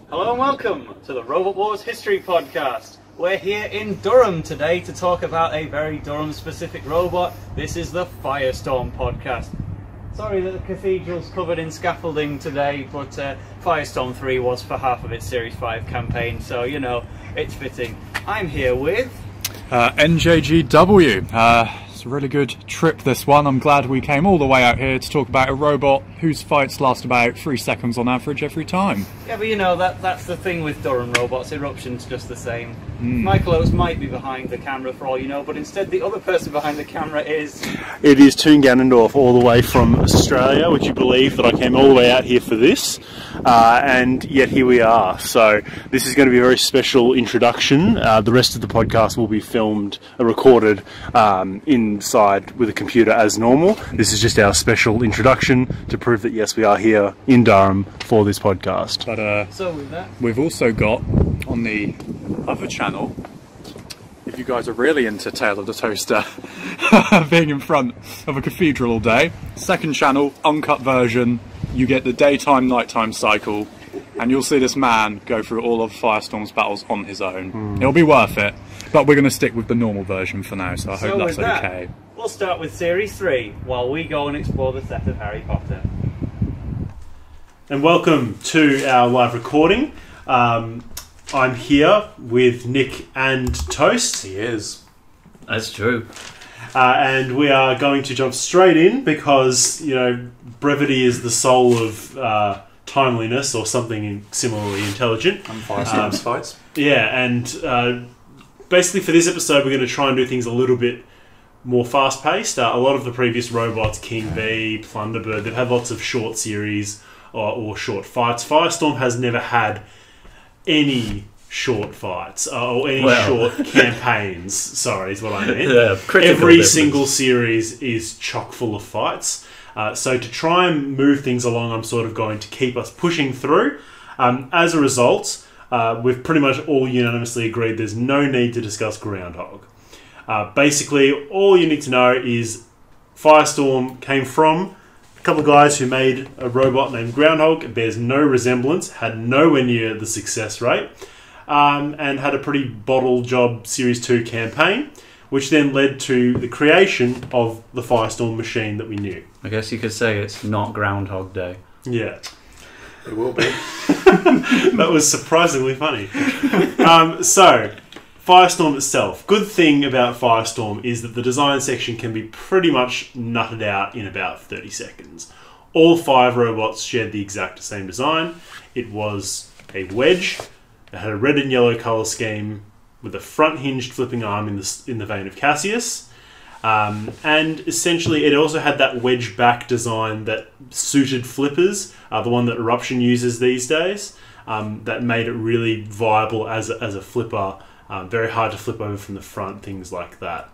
Hello and welcome to the Robot Wars History Podcast. We're here in Durham today to talk about a very Durham-specific robot. This is the Firestorm podcast. Sorry that the cathedral's covered in scaffolding today, but Firestorm 3 was for half of its Series 5 campaign, so, you know, it's fitting. I'm here with... NJGW. It's a really good trip, this one. I'm glad we came all the way out here to talk about a robot whose fights last about 3 seconds on average every time. Yeah, but you know, that's the thing with Durham robots. Eruption's just the same. Michael Oates might be behind the camera for all you know, but instead the other person behind the camera is... It is Toon Ganondorf, all the way from Australia. Would you believe that I came all the way out here for this? And yet here we are. So this is going to be a very special introduction. The rest of the podcast will be filmed, recorded inside with a computer as normal. This is just our special introduction to prove that yes, we are here in Durham for this podcast. But So with that... we've also got on the other channel, if you guys are really into Tale of the Toaster, being in front of a cathedral all day, second channel, uncut version, you get the daytime, nighttime cycle, and you'll see this man go through all of Firestorm's battles on his own. It'll be worth it, but we're going to stick with the normal version for now, so I hope that's okay. We'll start with Series 3, while we go and explore the set of Harry Potter. And welcome to our live recording. I'm here with Nick and Toast. He is. That's true. And we are going to jump straight in because, you know, brevity is the soul of timeliness or something similarly intelligent. And Firestorm's fights. Yeah, and basically for this episode we're going to try and do things a little bit more fast-paced. A lot of the previous robots, King Bee, Plunderbird, they've had lots of short series or short fights. Firestorm has never had any short fights or any short campaigns. Sorry, is what I meant. Every single series is chock full of fights. So to try and move things along, I'm sort of going to keep us pushing through. As a result, we've pretty much all unanimously agreed there's no need to discuss Groundhog. Basically, all you need to know is Firestorm came from a couple of guys who made a robot named Groundhog. It bears no resemblance, had nowhere near the success rate, and had a pretty bottle job Series 2 campaign, which then led to the creation of the Firestorm machine that we knew. I guess you could say it's not Groundhog Day. Yeah. It will be. That was surprisingly funny. So, Firestorm itself. Good thing about Firestorm is that the design section can be pretty much nutted out in about 30 seconds. All 5 robots shared the exact same design. It was a wedge. It had a red and yellow colour scheme with a front-hinged flipping arm in the vein of Cassius. And essentially it also had that wedge back design that suited flippers, the one that Eruption uses these days, that made it really viable as a flipper. Very hard to flip over from the front, things like that.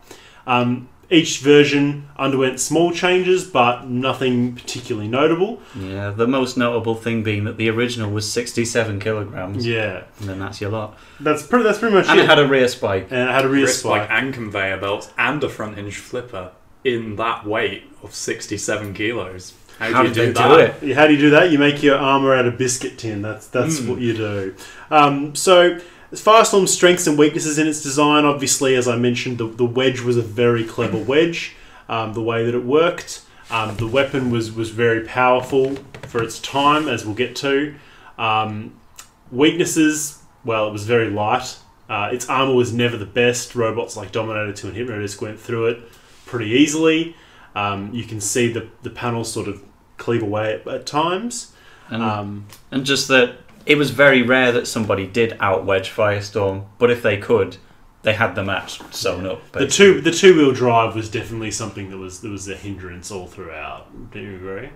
Each version underwent small changes, but nothing particularly notable. Yeah, the most notable thing being that the original was 67 kilograms. Yeah. And then that's your lot. That's pretty much and it. it had a rear spike. And it had a rear spike. and conveyor belts and a front hinge flipper in that weight of 67 kilos. How do you do that? How do you do that? You make your armour out of biscuit tin. That's what you do. So... Firestorm's strengths and weaknesses in its design, obviously, as I mentioned, the wedge was a very clever wedge, the way that it worked. The weapon was very powerful for its time, as we'll get to. Weaknesses, well, it was very light. Its armour was never the best. Robots like Dominator 2 and Hypno-Disc went through it pretty easily. You can see the panels sort of cleave away at times. And just that... it was very rare that somebody did out-wedge Firestorm, but if they could, they had the match sewn up. Basically. The two-wheel drive was definitely something that was a hindrance all throughout. Do you agree?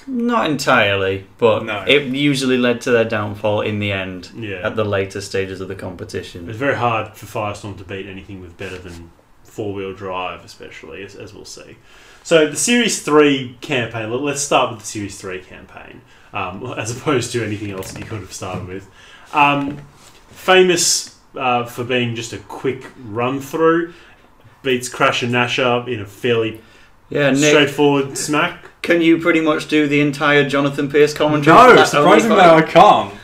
Not entirely, but no. It usually led to their downfall in the end, Yeah. at the later stages of the competition. It's very hard for Firestorm to beat anything with better than four-wheel drive, especially, as we'll see. So the Series 3 campaign, let's start with the Series 3 campaign, as opposed to anything else that you could have started with. Famous for being just a quick run-through, beats Crash and Nasher in a fairly Yeah, Nick, straightforward smack. can you pretty much do the entire Jonathan Pierce commentary? for No, that surprisingly only I can't.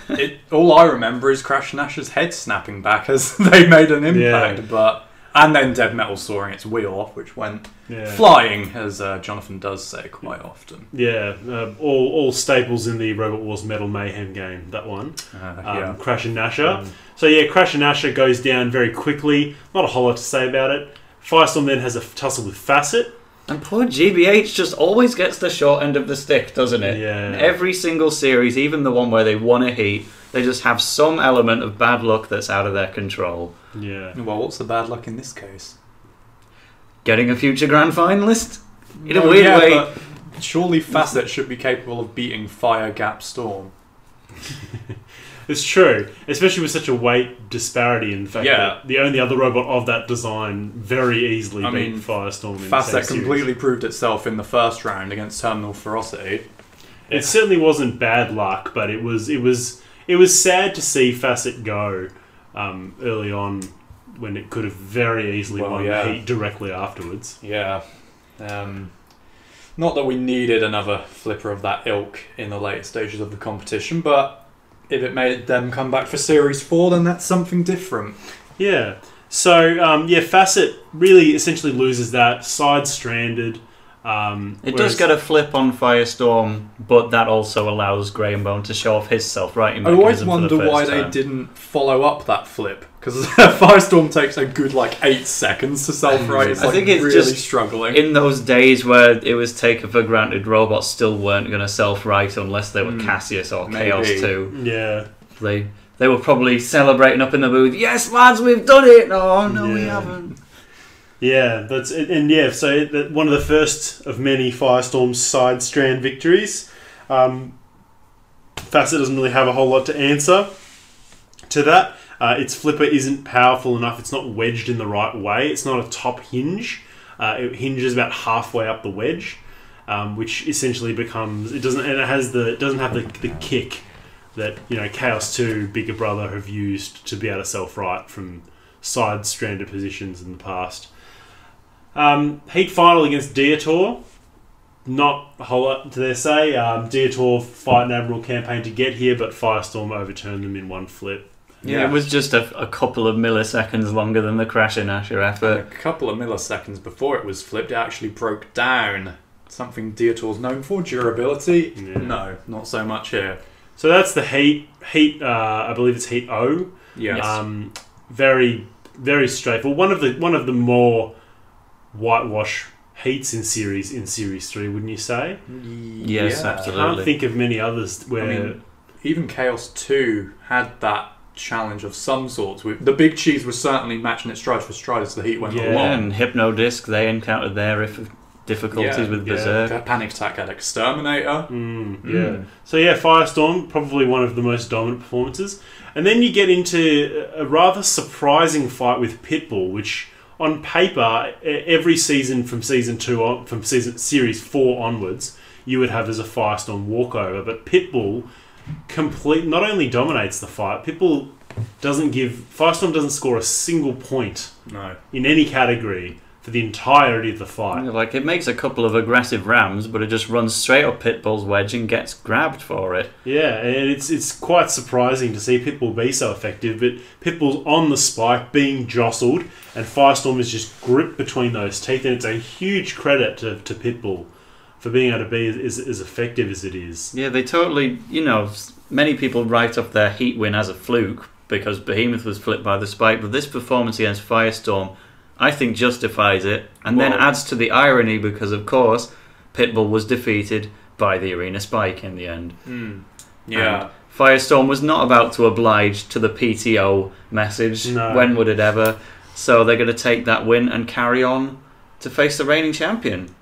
All I remember is Crash Nash's head snapping back as they made an impact, and then Dead Metal sawing its wheel off, which went flying, as Jonathan does say quite often. Yeah, all staples in the Robot Wars Metal Mayhem game, that one. Crash and Nasher. So yeah, Crash and Nasher goes down very quickly. Not a whole lot to say about it. Firestorm then has a tussle with Facet. And poor GBH just always gets the short end of the stick, doesn't it? Yeah. In every single series, even the one where they won a heat, they just have some element of bad luck that's out of their control. Yeah. Well, what's the bad luck in this case? Getting a future grand finalist? In a weird way. But surely Facet should be capable of beating Fire Gap Storm. It's true, especially with such a weight disparity. In fact, that the only other robot of that design very easily beat Firestorm. Facet completely proved itself in the first round against Terminal Ferocity. It certainly wasn't bad luck, but it was sad to see Facet go early on when it could have very easily won the heat directly afterwards. Yeah. Not that we needed another flipper of that ilk in the later stages of the competition, but if it made them come back for Series 4, then that's something different. Yeah. So, Facet really essentially loses that, side-stranded. It does get a flip on Firestorm, but that also allows Graham Bone to show off his self-righting mechanism. I always wonder why they didn't follow up that flip, because Firestorm takes a good 8 seconds to self-right. It's I think it's really just struggling. In those days where it was taken for granted robots still weren't going to self-right unless they were Cassius or Chaos 2. Yeah. They were probably celebrating up in the booth, yes lads, we've done it! Oh no, we haven't. Yeah, that's it. And so one of the first of many Firestorm side strand victories. Facet doesn't really have a whole lot to answer to that. Its flipper isn't powerful enough. It's not wedged in the right way. It's not a top hinge. It hinges about halfway up the wedge, which essentially becomes it doesn't have the kick that Chaos 2, Bigger Brother have used to be able to self-right from side stranded positions in the past. Heat final against Dietor. Not a whole lot to their say. Dietor fight an Admiral campaign to get here, but Firestorm overturned them in one flip. Yeah, it was just a couple of milliseconds longer than the Crash and Asher effort. And a couple of milliseconds before it was flipped, it actually broke down. Something Dietor's known for, durability. Yeah. No, not so much here. So that's the heat. I believe it's Heat O. Yes. Very, very straightforward. One of the more whitewash heats in Series 3, wouldn't you say? Yes, absolutely. I can't think of many others where... even Chaos 2 had that challenge of some sorts. The Big Cheese was certainly matching it stride for stride as the heat went along. And Hypno-Disc, they encountered their difficulties with Berserk. Panic Attack had Exterminator. So Firestorm, probably one of the most dominant performances. And then you get into a rather surprising fight with Pitbull, which on paper, every season from Season 2 on, from Series 4 onwards, you would have as a Firestorm walkover. But Pitbull not only dominates the fight, Pitbull Firestorm doesn't score a single point in any category for the entirety of the fight. It makes a couple of aggressive rams, but it just runs straight up Pitbull's wedge and gets grabbed for it. Yeah, and it's quite surprising to see Pitbull be so effective, but Pitbull's on the spike, being jostled, and Firestorm is just gripped between those teeth, and it's a huge credit to Pitbull for being able to be as effective as it is. Yeah, they totally, many people write off their heat win as a fluke because Behemoth was flipped by the spike, but this performance against Firestorm, I think, justifies it, and then adds to the irony because, of course, Pitbull was defeated by the Arena Spike in the end. Yeah. And Firestorm was not about to oblige to the PTO message. No. When would it ever? So they're going to take that win and carry on to face the reigning champion.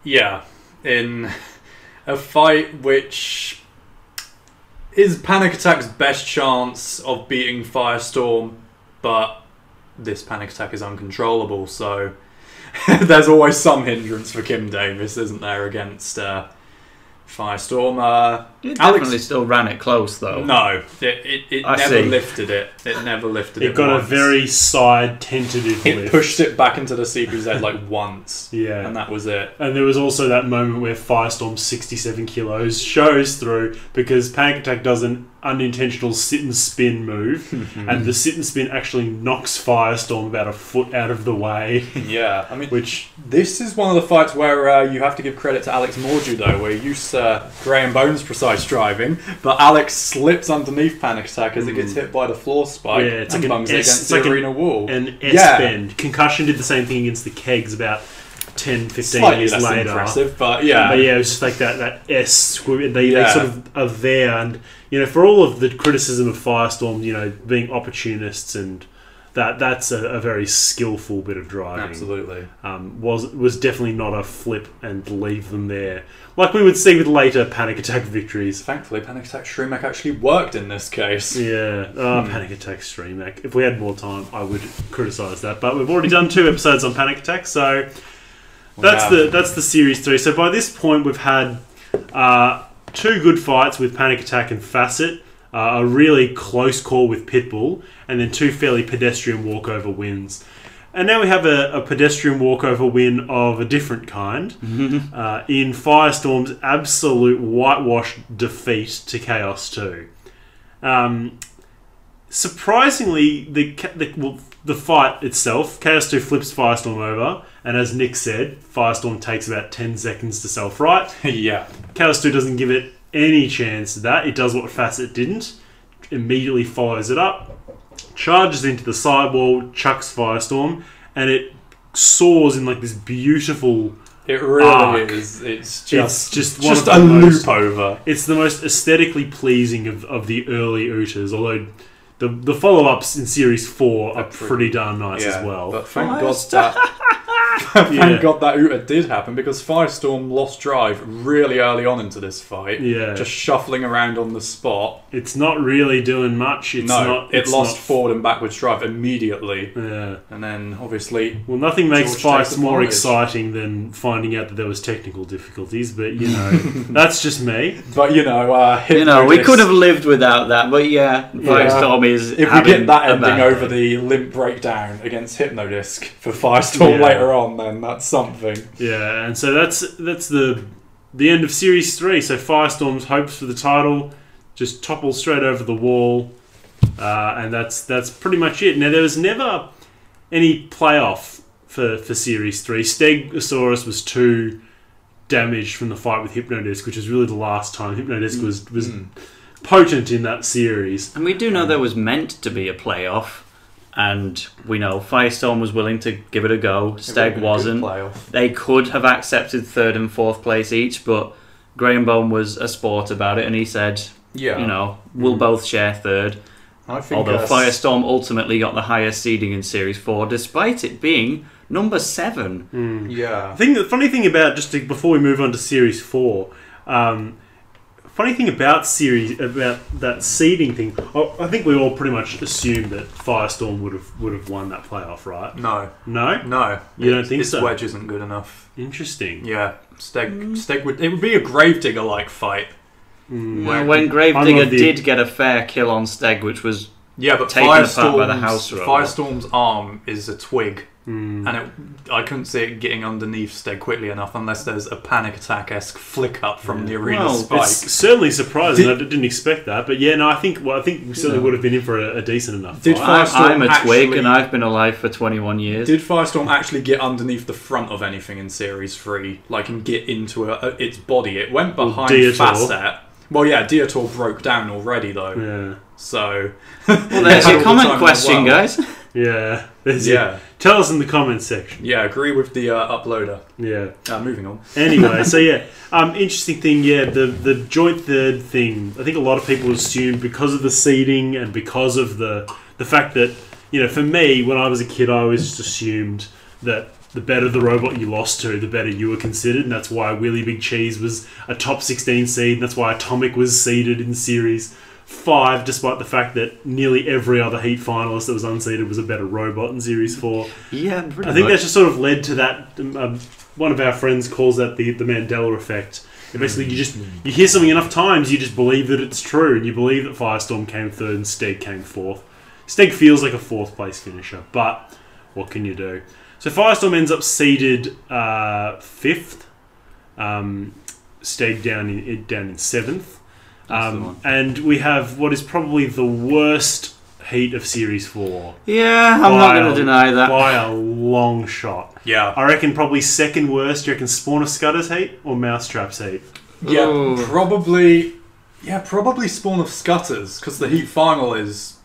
Yeah, in a fight which is Panic Attack's best chance of beating Firestorm, but this Panic Attack is uncontrollable, so there's always some hindrance for Kim Davis, isn't there, against Firestorm. It definitely still ran it close, though. No, it never lifted it. It never lifted it. It got once. a very side tentative It lift. pushed it back into the CPZ like once. Yeah. And that was it. And there was also that moment where Firestorm 67 kilos shows through because Panic Attack does an unintentional sit and spin move, and the sit and spin actually knocks Firestorm about a foot out of the way. Yeah, I mean, this is one of the fights where you have to give credit to Alex Morgue, though, where you use Grey and Bones precise driving, but Alex slips underneath Panic Attack as it gets hit by the floor spike It's and like bungs it against the arena wall. An S-bend. Concussion did the same thing against the Kegs about 10, 15 Slightly years less later. impressive, but yeah. But yeah, it was just like that S. They sort of are there, and for all of the criticism of Firestorm, being opportunists, and that's a very skillful bit of driving. Absolutely. Was definitely not a flip and leave them there, like we would see with later Panic Attack victories. Thankfully, Panic Attack Shreemac actually worked in this case. Yeah, Panic Attack Shreemac. If we had more time, I would criticise that, but we've already done 2 episodes on Panic Attack, so that's the series 3. So by this point, we've had 2 good fights with Panic Attack and Facet, a really close call with Pitbull, and then 2 fairly pedestrian walkover wins. And now we have a pedestrian walkover win of a different kind in Firestorm's absolute whitewash defeat to Chaos 2. Surprisingly, the fight itself, Chaos 2 flips Firestorm over, and as Nick said, Firestorm takes about 10 seconds to self-right. Yeah. Chaos 2 doesn't give it any chance of that. It does what Facet didn't. Immediately follows it up, charges into the sidewall, chucks Firestorm, and it soars in like this beautiful It really arc. is. It's just a loop over. It's the most aesthetically pleasing of the early Ooters, although the follow-ups in Series 4 are pretty darn nice as well. But thank God thank God that Ooter did happen, because Firestorm lost drive really early on into this fight. Yeah. Just shuffling around on the spot. It's not really doing much. It lost forward and backwards drive immediately. Yeah. And then, obviously... Well, nothing makes George fights more advantage. exciting than finding out that there was technical difficulties, but, that's just me. But, we could have lived without that, but Firestorm is if we get that ending over the limp breakdown against Hypno-Disc for Firestorm later on, then that's something. Yeah, and so that's the end of Series 3. So Firestorm's hopes for the title just topple straight over the wall, and that's pretty much it. Now, there was never any playoff for Series 3. Stegosaurus was too damaged from the fight with Hypno-Disc, which is really the last time Hypno-Disc was potent in that series. And we do know there was meant to be a playoff, and we know Firestorm was willing to give it a go. Steg wasn't. They could have accepted 3rd and 4th place each, but Graham Bone was a sport about it, and he said, we'll both share 3rd. Although Firestorm ultimately got the highest seeding in Series 4, despite it being number 7. Yeah. I think the funny thing about, before we move on to Series 4, funny thing about that seeding thing, I think we all pretty much assumed that Firestorm would have won that playoff, right? No. No? You don't think so? His wedge isn't good enough. Interesting. Yeah. Steg would... It would be a Gravedigger-like fight. When Gravedigger did get a fair kill on Steg, which was but taken apart by the house robot. Firestorm's arm is a twig. And I couldn't see it getting underneath Steg quickly enough unless there's a Panic Attack-esque flick up from the arena spike. It's certainly surprising. I didn't expect that, but I think we certainly would have been in for a decent enough fight. I'm a twig, and I've been alive for 21 years. Did Firestorm actually get underneath the front of anything in Series 3, and get into its body? It went behind Facet. Well, Dietor broke down already, though. Yeah. So... Well, there's your comment question, guys. Yeah. Tell us in the comments section. Yeah, agree with the uploader. Yeah. Moving on. Anyway, so interesting thing, the joint 3rd thing. I think a lot of people assumed because of the seeding and because of the fact that, for me, when I was a kid, I always just assumed that the better the robot you lost to, the better you were considered, and that's why Wheelie Big Cheese was a top 16 seed, and that's why Atomic was seeded in Series 5, despite the fact that nearly every other Heat finalist that was unseeded was a better robot in Series 4. Yeah, pretty I think that just sort of led to that. One of our friends calls that the Mandela effect. Basically, you hear something enough times, you just believe that it's true, and you believe that Firestorm came third and Steg came fourth. Steg feels like a fourth place finisher, but what can you do? So Firestorm ends up seeded fifth. Steg down in seventh. And we have what is probably the worst heat of Series 4. Yeah, I'm not going to deny that. By a long shot. Yeah. I reckon probably second worst. Do you reckon Spawn of Scutters heat or Mousetrap's heat? Yeah, Ooh. probably Spawn of Scutters, because the heat final is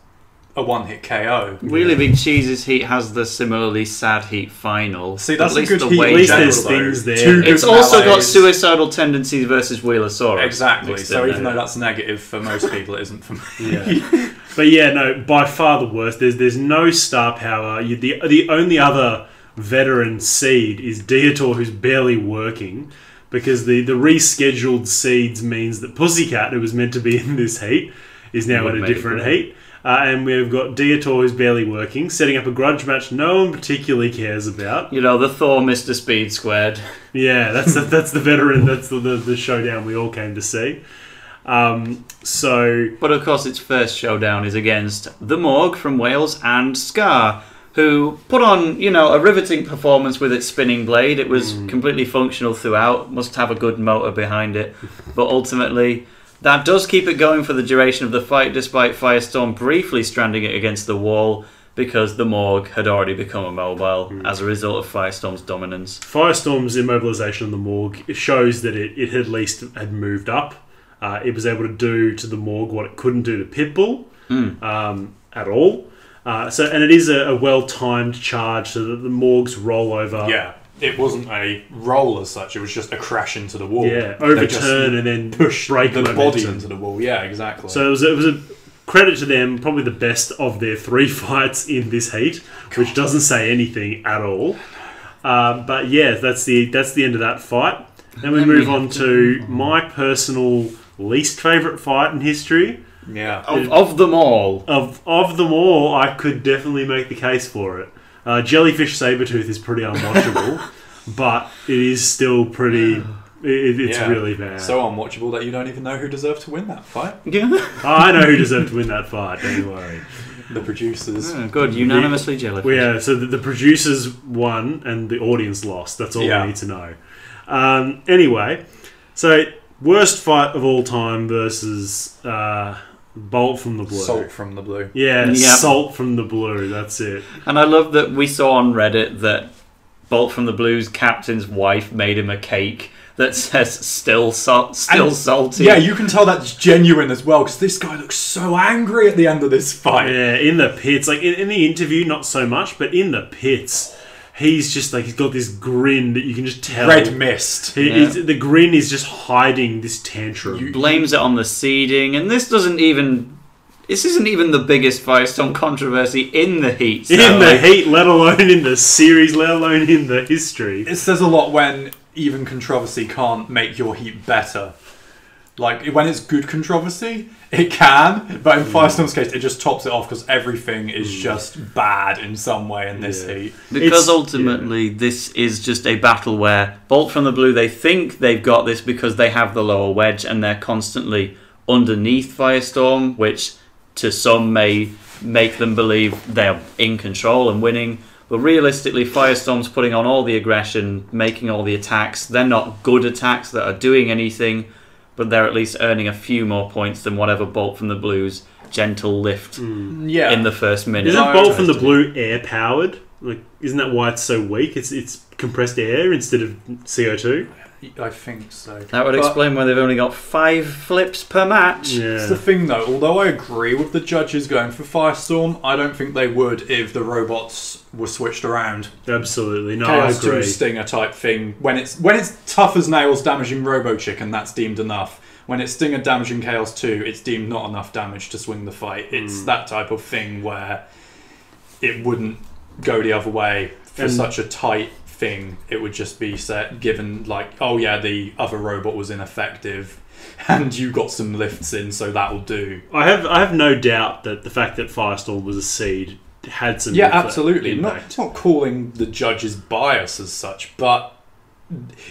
a one-hit KO. Really Big Cheese's heat has the similarly sad heat final. See, that's at a good the heat. way At least general, there's things there. Two It's good also got melees. suicidal tendencies versus Wheelosaurus. Exactly. mixed So in even there. though that's negative for most people, it isn't for me. Yeah. But yeah, no, by far the worst. There's no star power. The only other veteran seed is Deator, who's barely working, because the rescheduled seeds means that Pussycat, who was meant to be in this heat, is now in a different heat. And we've got Deator, who's barely working, setting up a grudge match no one particularly cares about. You know, the Thor Mr. Speed squared. Yeah, that's the veteran. That's the showdown we all came to see. But of course, its first showdown is against the Morgue from Wales and Scar, who put on, a riveting performance with its spinning blade. It was completely functional throughout. Must have a good motor behind it, but ultimately, that does keep it going for the duration of the fight, despite Firestorm briefly stranding it against the wall because the Morgue had already become immobile as a result of Firestorm's dominance. Firestorm's immobilization on the Morgue shows that it at least had moved up. It was able to do to the Morgue what it couldn't do to Pitbull at all. And it is a well-timed charge so that the Morgue's rollover... Yeah, it wasn't a roll as such, it was just a crash into the wall. Yeah, overturn and then break the momentum. body into the wall. Yeah, exactly. So it was a credit to them, probably the best of their 3 fights in this heat, which doesn't say anything at all. But yeah, that's the end of that fight. Then we move on to my personal least favourite fight in history. Yeah. Of them all. Of them all, I could definitely make the case for it. Jellyfish Sabretooth is pretty unwatchable, but it is still pretty... It's really bad. So unwatchable that you don't even know who deserved to win that fight. Yeah. I know who deserved to win that fight, don't worry. The producers. Good, unanimously Jellyfish. Yeah, so the producers won and the audience lost. That's all we need to know. Anyway, so worst fight of all time versus... Bolt from the Blue. Salt from the Blue. Yeah, Yep. Salt from the Blue, that's it. And I love that we saw on Reddit that Bolt from the Blue's captain's wife made him a cake that says still salty. Yeah, you can tell that's genuine as well, because this guy looks so angry at the end of this fight. Yeah, in the pits. Like, in the interview, not so much, but in the pits, he's just like, he's got this grin that you can just tell. Red mist. The grin is just hiding this tantrum. Blames it on the seeding, and this isn't even the biggest Firestorm controversy in the heat. So in the heat, let alone in the series, let alone in the history. It says a lot when even controversy can't make your heat better. Like, when it's good controversy, it can, but in Firestorm's case, it just tops it off because everything is just bad in some way in this heat. Because ultimately, this is just a battle where Bolt from the Blue, they think they've got this because they have the lower wedge and they're constantly underneath Firestorm, which to some may make them believe they're in control and winning. But realistically, Firestorm's putting on all the aggression, making all the attacks. They're not good attacks that are doing anything, but they're at least earning a few more points than whatever Bolt from the Blue's gentle lift in the first minute. Isn't Bolt from the Blue air powered? Like, isn't that why it's so weak? It's compressed air instead of CO2. I think so. That would explain why they've only got 5 flips per match. Yeah. It's the thing though, although I agree with the judges going for Firestorm, I don't think they would if the robots were switched around. Absolutely. No, Chaos I agree. 2 Stinger type thing. When it's tough as nails damaging Robo Chicken, that's deemed enough. When it's Stinger damaging Chaos 2, it's deemed not enough damage to swing the fight. It's that type of thing where it wouldn't go the other way for such a tight thing. It would just be given like, oh yeah, the other robot was ineffective and you got some lifts in, so that'll do. I have no doubt that the fact that Firestorm was a seed had some absolutely impact. not calling the judges bias as such, but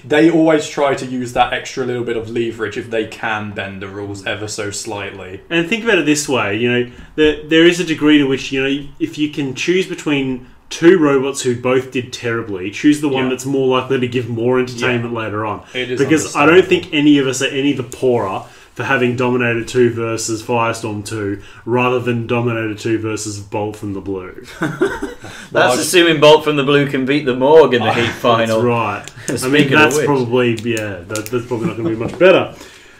they always try to use that extra little bit of leverage if they can bend the rules ever so slightly. And think about it this way, you know, there is a degree to which, you know, if you can choose between two robots who both did terribly, choose the one that's more likely to give more entertainment later on. It is because I don't think any of us are any the poorer for having Dominator 2 versus Firestorm 2 rather than Dominator 2 versus Bolt from the Blue. That's assuming Bolt from the Blue can beat the Morgue in the heat final. That's right. I mean, that's probably, that's probably not going to be much better.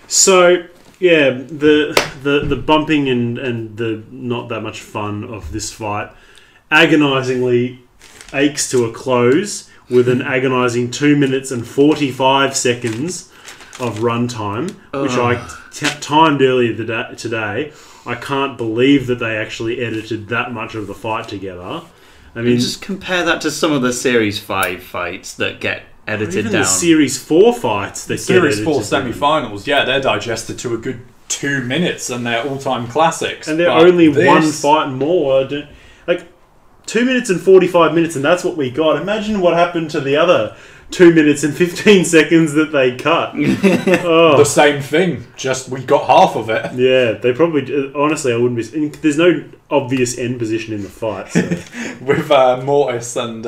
So, yeah, the bumping and the not that much fun of this fight agonisingly aches to a close with an agonising 2 minutes and 45 seconds of runtime, which I timed earlier today. I can't believe that they actually edited that much of the fight together. I mean, just compare that to some of the Series 5 fights that get edited even down. The Series 4 fights that Series 4 semi-finals, they're digested to a good 2 minutes and they're all-time classics. And they're only one fight more. Like, 2 minutes and 45 minutes, and that's what we got. Imagine what happened to the other 2 minutes and 15 seconds that they cut. The same thing, just we got half of it. Yeah, they probably... Honestly, I wouldn't be... There's no obvious end position in the fight. So. With Mortis and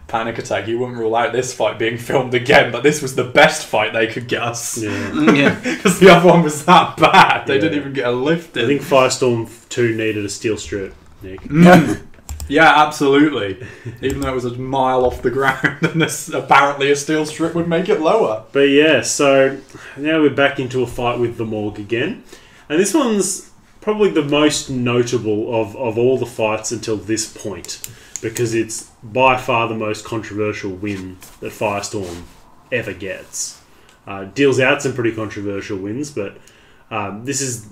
Panic Attack, you wouldn't rule out this fight being filmed again, but this was the best fight they could get us. Yeah. Because the other one was that bad. They didn't even get a lift in. I think Firestorm 2 needed a steel strip, Nick. Yeah, absolutely. Even though it was a mile off the ground, and apparently a steel strip would make it lower. But yeah, so now we're back into a fight with the Morgue again. And this one's probably the most notable of all the fights until this point, because it's by far the most controversial win that Firestorm ever gets. Deals out some pretty controversial wins, but this is...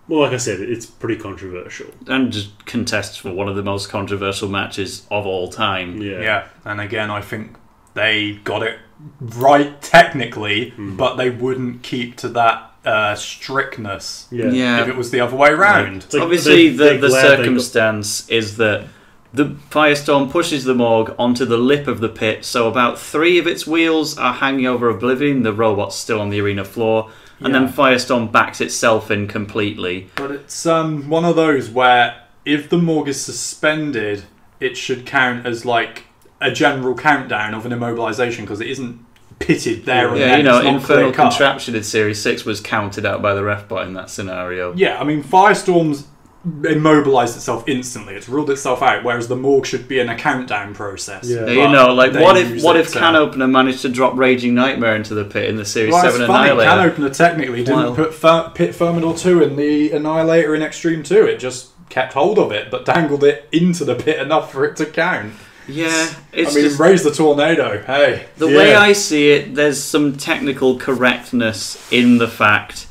Well, like I said, it's pretty controversial. And just contests for one of the most controversial matches of all time. Yeah, and again, I think they got it right technically, but they wouldn't keep to that strictness if it was the other way around. Like obviously, the circumstance is that the Firestorm pushes the Morgue onto the lip of the pit, so about 3 of its wheels are hanging over Oblivion, the robot's still on the arena floor. And then Firestorm backs itself in completely. But it's one of those where if the Morgue is suspended, it should count as like a general countdown of an immobilization because it isn't pitted there and then. You know, Infernal Contraption in Series 6 was counted out by the ref bot in that scenario. Yeah, I mean, Firestorm's immobilized itself instantly. It's ruled itself out, whereas the Morgue should be in a countdown process. Yeah, you know, like what if Can Opener managed to drop Raging Nightmare into the pit in the Series 7 Annihilator? Can Opener technically didn't put Pit Thermidor 2 in the Annihilator in Extreme 2. It just kept hold of it, but dangled it into the pit enough for it to count. Yeah, it's just, raise the tornado. Hey, the way I see it, there's some technical correctness in the fact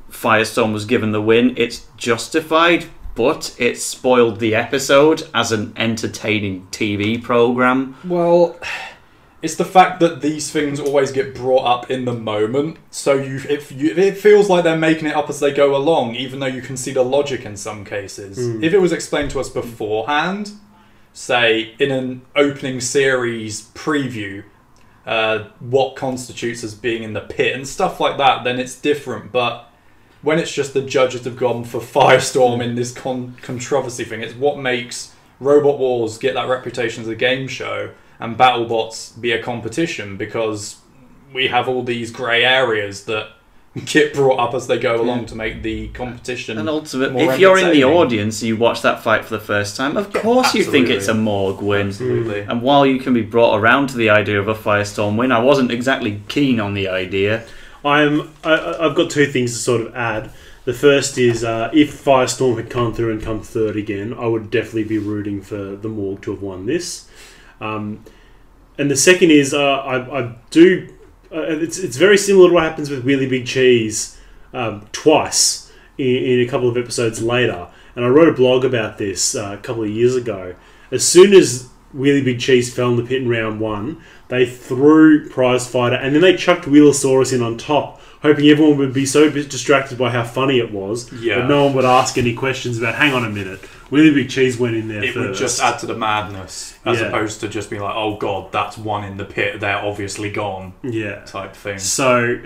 Firestorm was given the win. It's justified, but it spoiled the episode as an entertaining TV program. Well, it's the fact that these things always get brought up in the moment, so it feels like they're making it up as they go along, even though you can see the logic in some cases. If it was explained to us beforehand, say in an opening series preview, what constitutes as being in the pit and stuff like that, then it's different. But when it's just the judges have gone for Firestorm in this controversy thing, it's what makes Robot Wars get that reputation as a game show and BattleBots be a competition, because we have all these grey areas that get brought up as they go along to make the competition. And ultimately, if you're in the audience and you watch that fight for the first time, of course you think it's a Morgue win. Absolutely. And while you can be brought around to the idea of a Firestorm win, I wasn't exactly keen on the idea. I've got 2 things to sort of add. The first is if Firestorm had come through and come third again, I would definitely be rooting for the Morgue to have won this. And the second is I do. It's very similar to what happens with Really Big Cheese twice in a couple of episodes later. And I wrote a blog about this a couple of years ago. As soon as Really Big Cheese fell in the pit in round 1, they threw Prize Fighter and then they chucked Wheelosaurus in on top, hoping everyone would be so distracted by how funny it was that no one would ask any questions about, hang on a minute, Really Big Cheese went in there first. It would just add to the madness, as opposed to just being like, oh god, that's one in the pit, they're obviously gone, type thing. So,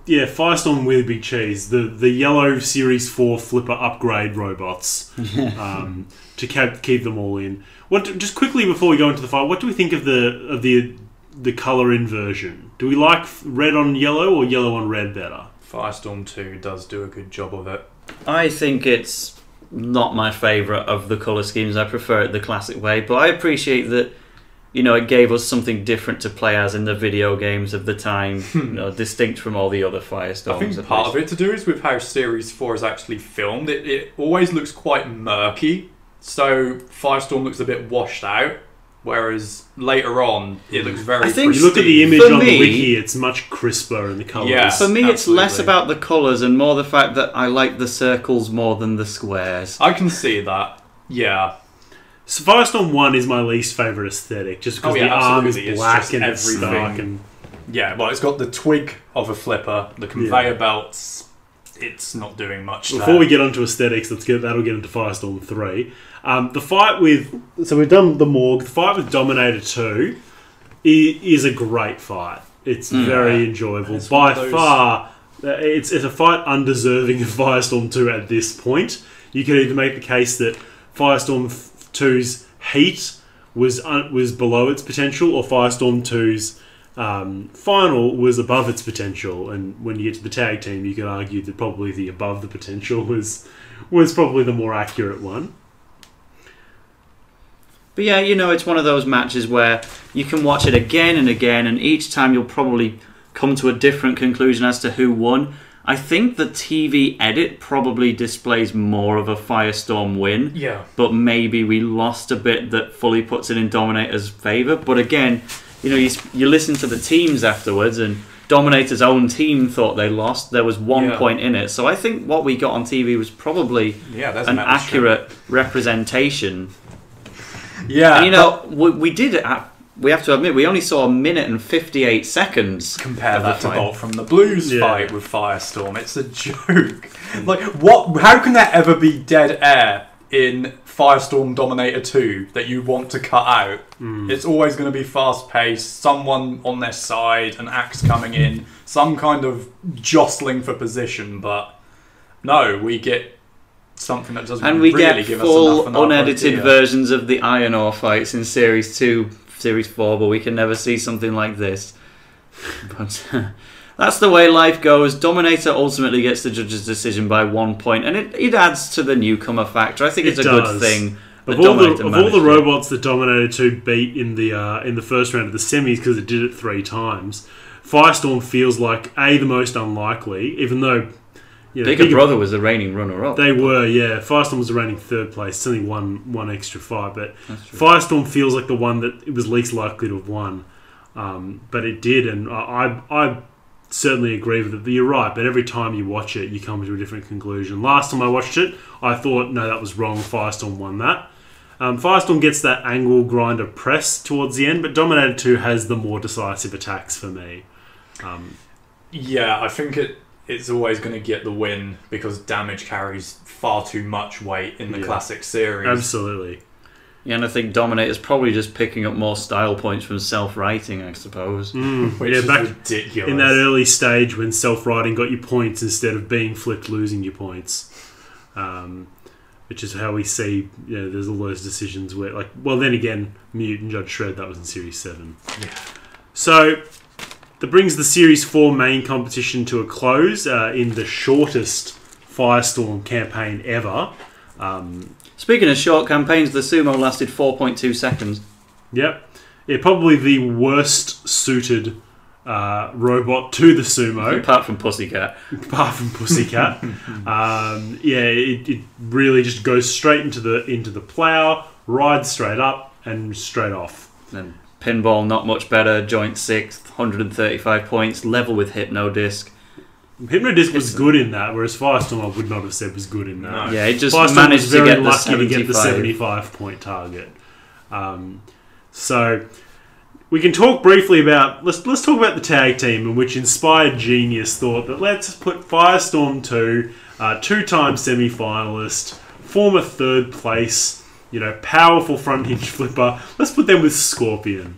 Firestorm and Really Big Cheese, the yellow Series 4 flipper upgrade robots, to keep them all in. Just quickly before we go into the fight, what do we think of the colour inversion? Do we like red on yellow or yellow on red better? Firestorm 2 does do a good job of it. I think it's not my favourite of the colour schemes. I prefer it the classic way, but I appreciate that, it gave us something different to play as in the video games of the time, distinct from all the other Firestorms. I think part of it to do is with how Series 4 is actually filmed. It always looks quite murky, so Firestorm looks a bit washed out, whereas later on it looks very pristine. You look at the image on the wiki, it's much crisper in the colours. Yeah, for me it's less about the colours and more the fact that I like the circles more than the squares. I can see that, yeah. So Firestorm 1 is my least favourite aesthetic, just because the arm is black and it's dark. Yeah, well, it's got the twig of a flipper, the conveyor belts. It's not doing much. Before we get onto aesthetics, that'll get into Firestorm 3. The fight with... So we've done the Morgue. The fight with Dominator 2 is a great fight. It's very enjoyable. By far, it's a fight undeserving of Firestorm 2 at this point. You could either make the case that Firestorm 2's heat was below its potential, or Firestorm 2's final was above its potential. And when you get to the tag team, you could argue that probably the above the potential was probably the more accurate one. But yeah, it's one of those matches where you can watch it again and again, and each time you'll probably come to a different conclusion as to who won. I think the TV edit probably displays more of a Firestorm win. Yeah. But maybe we lost a bit that fully puts it in Dominator's favour. But again, you listen to the teams afterwards, and Dominator's own team thought they lost. There was 1 point in it. So I think what we got on TV was probably an accurate representation. Yeah. And, we did it. We have to admit, we only saw 1 minute and 58 seconds. Compare that to Bolt from the Blues fight with Firestorm. It's a joke. Like, what? How can there ever be dead air in Firestorm Dominator 2 that you want to cut out? It's always going to be fast-paced, someone on their side, an axe coming in, some kind of jostling for position, but no, we get something that doesn't really give us enough. And we get full unedited versions of the Iron Ore fights in Series 2, Series 4, but we can never see something like this. But that's the way life goes. Dominator ultimately gets the judge's decision by 1 point, and it adds to the newcomer factor. I think it's a good thing. Of all the robots that Dominator 2 beat in the first round of the semis, because it did it 3 times, Firestorm feels like the most unlikely, even though Bigger Brother was the reigning runner-up. They were, yeah. Firestorm was the reigning 3rd place. It's only one extra fight, but Firestorm feels like the one that it was least likely to have won. But it did, and I certainly agree with it. You're right, but every time you watch it, you come to a different conclusion. Last time I watched it, I thought, no, that was wrong. Firestorm won that. Firestorm gets that angle grinder press towards the end, but Dominator 2 has the more decisive attacks for me. Yeah, I think it's always going to get the win because damage carries far too much weight in the classic series. Absolutely. Yeah, and I think Dominator's probably just picking up more style points from self-writing, I suppose. Which is ridiculous. In that early stage when self-writing got you points instead of being flipped, losing your points. Which is how we see, there's all those decisions where, then again, Mute and Judge Shred, that was in Series 7. Yeah. So that brings the Series 4 main competition to a close in the shortest Firestorm campaign ever. Speaking of short campaigns, the sumo lasted 4.2 seconds. Yep. Yeah, probably the worst suited robot to the sumo. Apart from Pussycat. It really just goes straight into the plow, rides straight up and straight off. And Pinball, not much better, joint 6th, 135 points, level with Hypno-Disc. Hypno-Disc was good in that, whereas Firestorm I would not have said was good in that. Yeah, it just Firestorm managed was very to get lucky the to get the 75 75-point target. So we can talk briefly about let's talk about the tag team, in which Inspired Genius thought that let's put Firestorm 2, two-time semi-finalist, former third place, powerful front hinge flipper. Let's put them with Scorpion.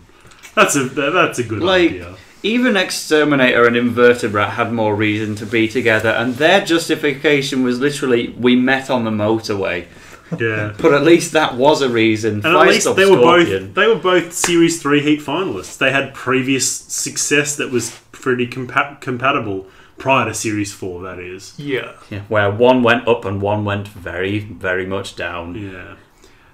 That's a good idea. Even Exterminator and Invertebrate had more reason to be together, and their justification was literally, we met on the motorway. Yeah, but at least that was a reason. And at least they were both Series 3 Heat finalists. They had previous success that was pretty compatible prior to Series 4. That is. Yeah. Where one went up and one went very, very much down. Yeah.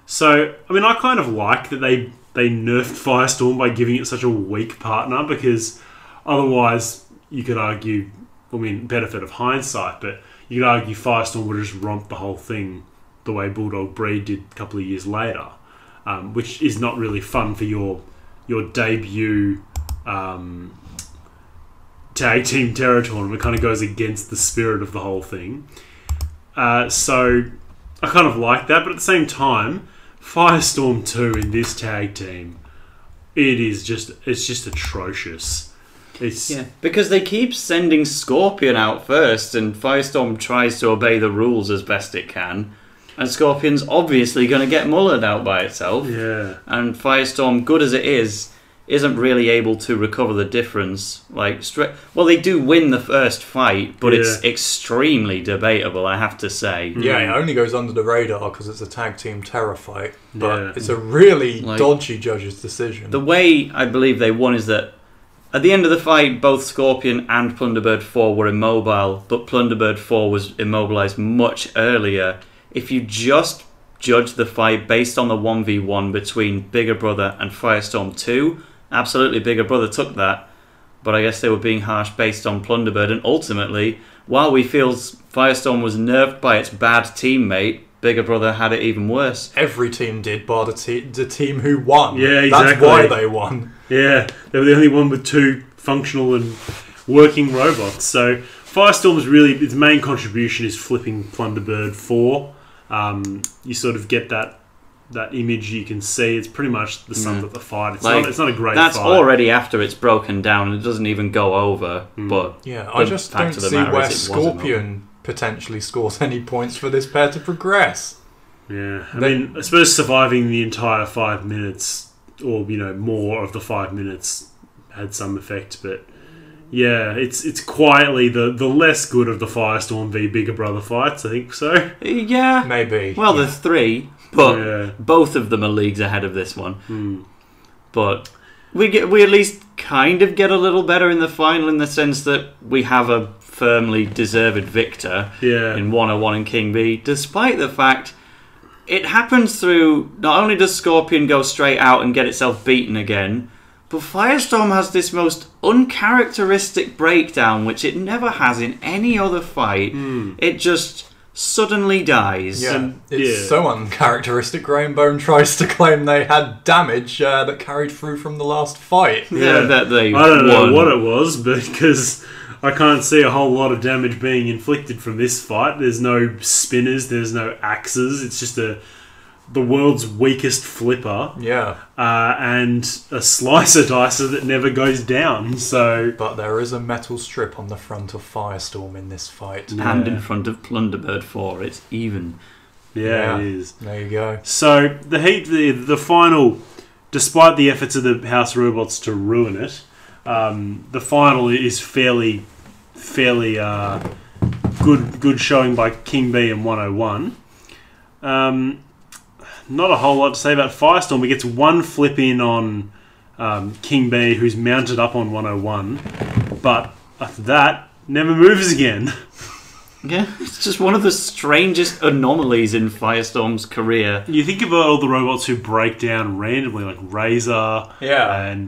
So I mean, I kind of like that they nerfed Firestorm by giving it such a weak partner, because otherwise you could argue, benefit of hindsight, but you could argue Firestorm would have just romped the whole thing the way Bulldog Breed did a couple of years later, which is not really fun for your debut tag team terror tournament. It kind of goes against the spirit of the whole thing. So I kind of like that, but at the same time, Firestorm 2 in this tag team, it's just atrocious. Because they keep sending Scorpion out first, and Firestorm tries to obey the rules as best it can, and Scorpion's obviously going to get mullered out by itself. Yeah. And Firestorm, good as it is, isn't really able to recover the difference. Well, they do win the first fight, but it's extremely debatable, I have to say. Yeah, it only goes under the radar because it's a tag team terror fight, but it's a really dodgy judge's decision. The way I believe they won is that at the end of the fight, both Scorpion and Plunderbird 4 were immobile, but Plunderbird 4 was immobilized much earlier. If you just judge the fight based on the 1v1 between Bigger Brother and Firestorm 2, absolutely Bigger Brother took that, but I guess they were being harsh based on Plunderbird, and ultimately, while we feel Firestorm was nerfed by its bad teammate, Bigger Brother had it even worse. Every team did, bar the team who won. Yeah, exactly. That's why they won. Yeah, they were the only one with two functional and working robots. So Firestorm's really, its main contribution is flipping Plunderbird 4. You sort of get that image you can see. It's pretty much the sum of the fight. It's not a great fight. That's already after it's broken down and it doesn't even go over. But yeah, I just don't see where Scorpion potentially scores any points for this pair to progress. Yeah, I suppose surviving the entire 5 minutes, or more of the 5 minutes, had some effect. But yeah, it's quietly the less good of the Firestorm v Bigger Brother fights. I think so. Yeah, maybe. Well, there's three. But both of them are leagues ahead of this one. But we at least kind of get a little better in the final, in the sense that we have a firmly deserved victor in 101 and King B, despite the fact it happens through, not only does Scorpion go straight out and get itself beaten again, but Firestorm has this most uncharacteristic breakdown, which it never has in any other fight. It just suddenly dies. Yeah, it's so uncharacteristic. Rainbone tries to claim they had damage that carried through from the last fight. That they I don't know what it was, because I can't see a whole lot of damage being inflicted from this fight. There's no spinners, there's no axes. It's just the world's weakest flipper. Yeah. And a slicer dicer that never goes down. But there is a metal strip on the front of Firestorm in this fight. And in front of Plunderbird 4. It's even. Yeah, it is. There you go. So the final, despite the efforts of the House Robots to ruin it, the final is fairly good showing by King B and 101. Not a whole lot to say about Firestorm. He gets one flip in on King B, who's mounted up on 101, but after that, never moves again. Yeah, it's just one of the strangest anomalies in Firestorm's career. You think about all the robots who break down randomly, like Razor, and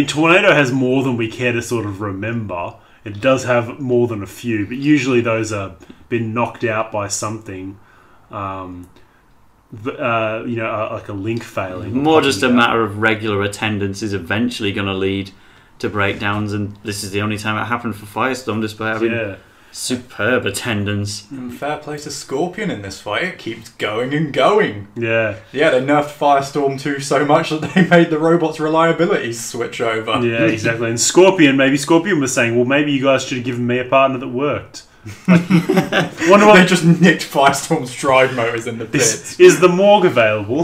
Tornado has more than we care to sort of remember. It does have more than a few, but usually those are been knocked out by something. Like a link failing. More just a matter of regular attendance is eventually going to lead to breakdowns, and this is the only time it happened for Firestorm, despite having Superb attendance. And fair play to Scorpion in this fight. It keeps going and going. Yeah. Yeah, they nerfed Firestorm 2 so much that they made the robot's reliability switch over. Yeah, exactly. And maybe Scorpion was saying, well, maybe you guys should have given me a partner that worked. Wonder what they just nicked Firestorm's drive motors in the pits. Is the Morgue available?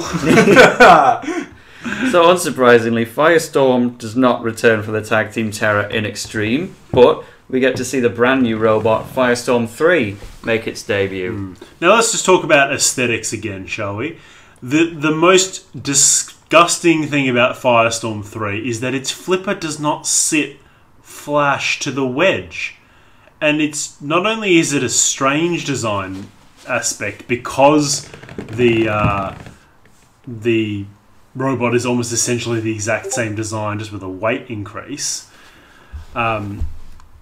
So unsurprisingly, Firestorm does not return for the Tag Team Terror in Extreme, but we get to see the brand new robot Firestorm 3 make its debut. Now let's just talk about aesthetics again, shall we? The most disgusting thing about Firestorm 3 is that its flipper does not sit flash to the wedge. And it's not only is it a strange design aspect because the robot is almost essentially the exact same design, just with a weight increase.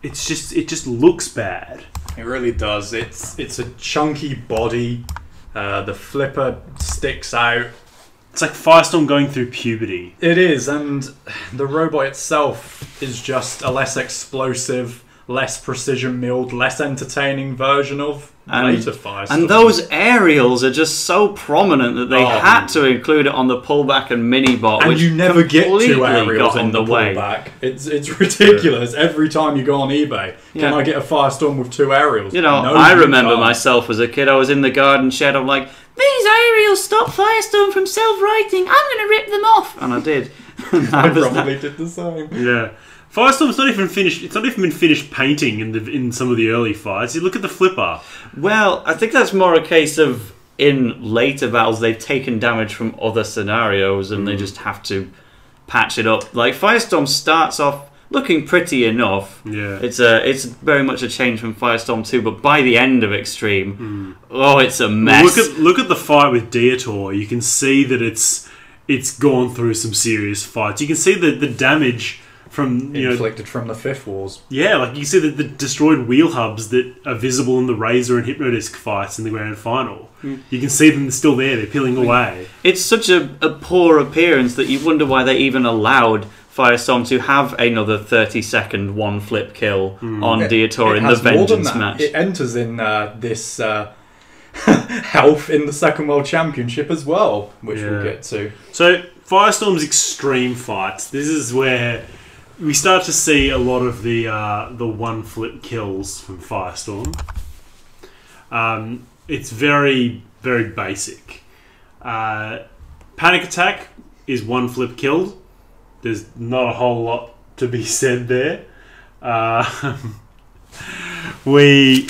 It just looks bad. It really does. It's a chunky body. The flipper sticks out. It's like Firestorm going through puberty. It is, and the robot itself is just a less explosive, less precision milled, less entertaining version of later Firestorm. And those aerials are just so prominent that they had to include it on the pullback and mini-bot, and which you never get two aerials got on in the way. pullback. It's ridiculous. Every time you go on eBay, can I get a Firestorm with two aerials? You know, No, I you remember can't. myself as a kid, I was in the garden shed, I'm like, these aerials stop Firestorm from self-righting, I'm going to rip them off. And I did. I probably did the same. Yeah. Firestorm's not even finished. It's not even been finished painting in some of the early fights. You look at the flipper. Well, I think that's more a case of in later battles they've taken damage from other scenarios and they just have to patch it up. Like Firestorm starts off looking pretty enough. Yeah. It's very much a change from Firestorm 2, but by the end of Extreme, it's a mess. Look at the fight with Deitor. You can see that it's gone through some serious fights. You can see the damage from inflicted from the Fifth Wars. Yeah, like you see the destroyed wheel hubs that are visible in the Razor and Hypno-Disc fights in the grand final. You can see them still there. They're peeling away. It's such a poor appearance that you wonder why they even allowed Firestorm to have another 30-second one flip kill on Deitor in the Vengeance match. It enters in this health in the Second World Championship as well, which we'll get to. So Firestorm's extreme fights. This is where we start to see a lot of the one flip kills from Firestorm. It's very, very basic. Panic Attack is one flip killed. There's not a whole lot to be said there. We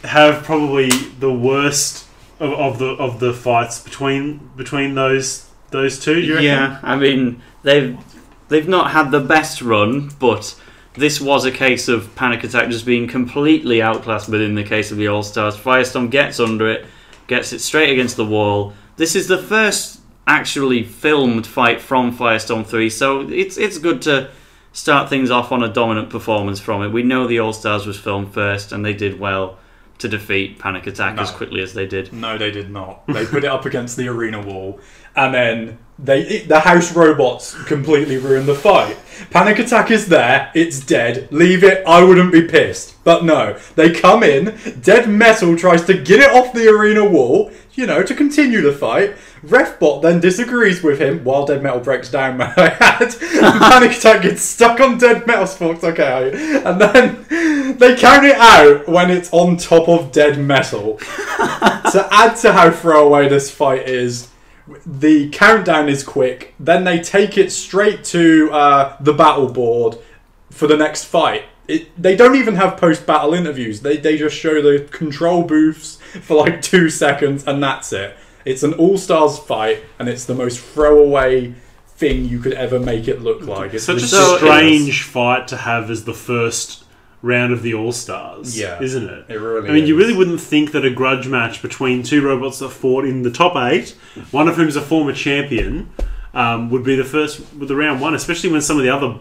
have probably the worst of the fights between those two. Do you reckon? Yeah, I mean they've not had the best run, but this was a case of Panic Attack just being completely outclassed within the case of the All-Stars. Firestorm gets under it, gets it straight against the wall. This is the first actually filmed fight from Firestorm 3, so it's good to start things off on a dominant performance from it. We know the All-Stars was filmed first, and they did well to defeat Panic Attack as quickly as they did. No, they did not. They put it up against the arena wall, and then the house robots completely ruined the fight. Panic Attack is there, it's dead, leave it, I wouldn't be pissed. But no, they come in, Dead Metal tries to get it off the arena wall, to continue the fight. Refbot then disagrees with him while Dead Metal breaks down my head. Panic Attack gets stuck on Dead Metal's forks, okay. And then they count it out when it's on top of Dead Metal. To add to how throwaway this fight is, the countdown is quick, then they take it straight to the battle board for the next fight. They don't even have post-battle interviews. They just show the control booths for like 2 seconds and that's it. It's an all-stars fight and it's the most throwaway thing you could ever make it look like. It's such a strange fight to have as the first round of the All-Stars, isn't it? It really I mean, is. you really wouldn't think that a grudge match between two robots that fought in the top 8, one of whom is a former champion, would be the first with the round 1, especially when some of the other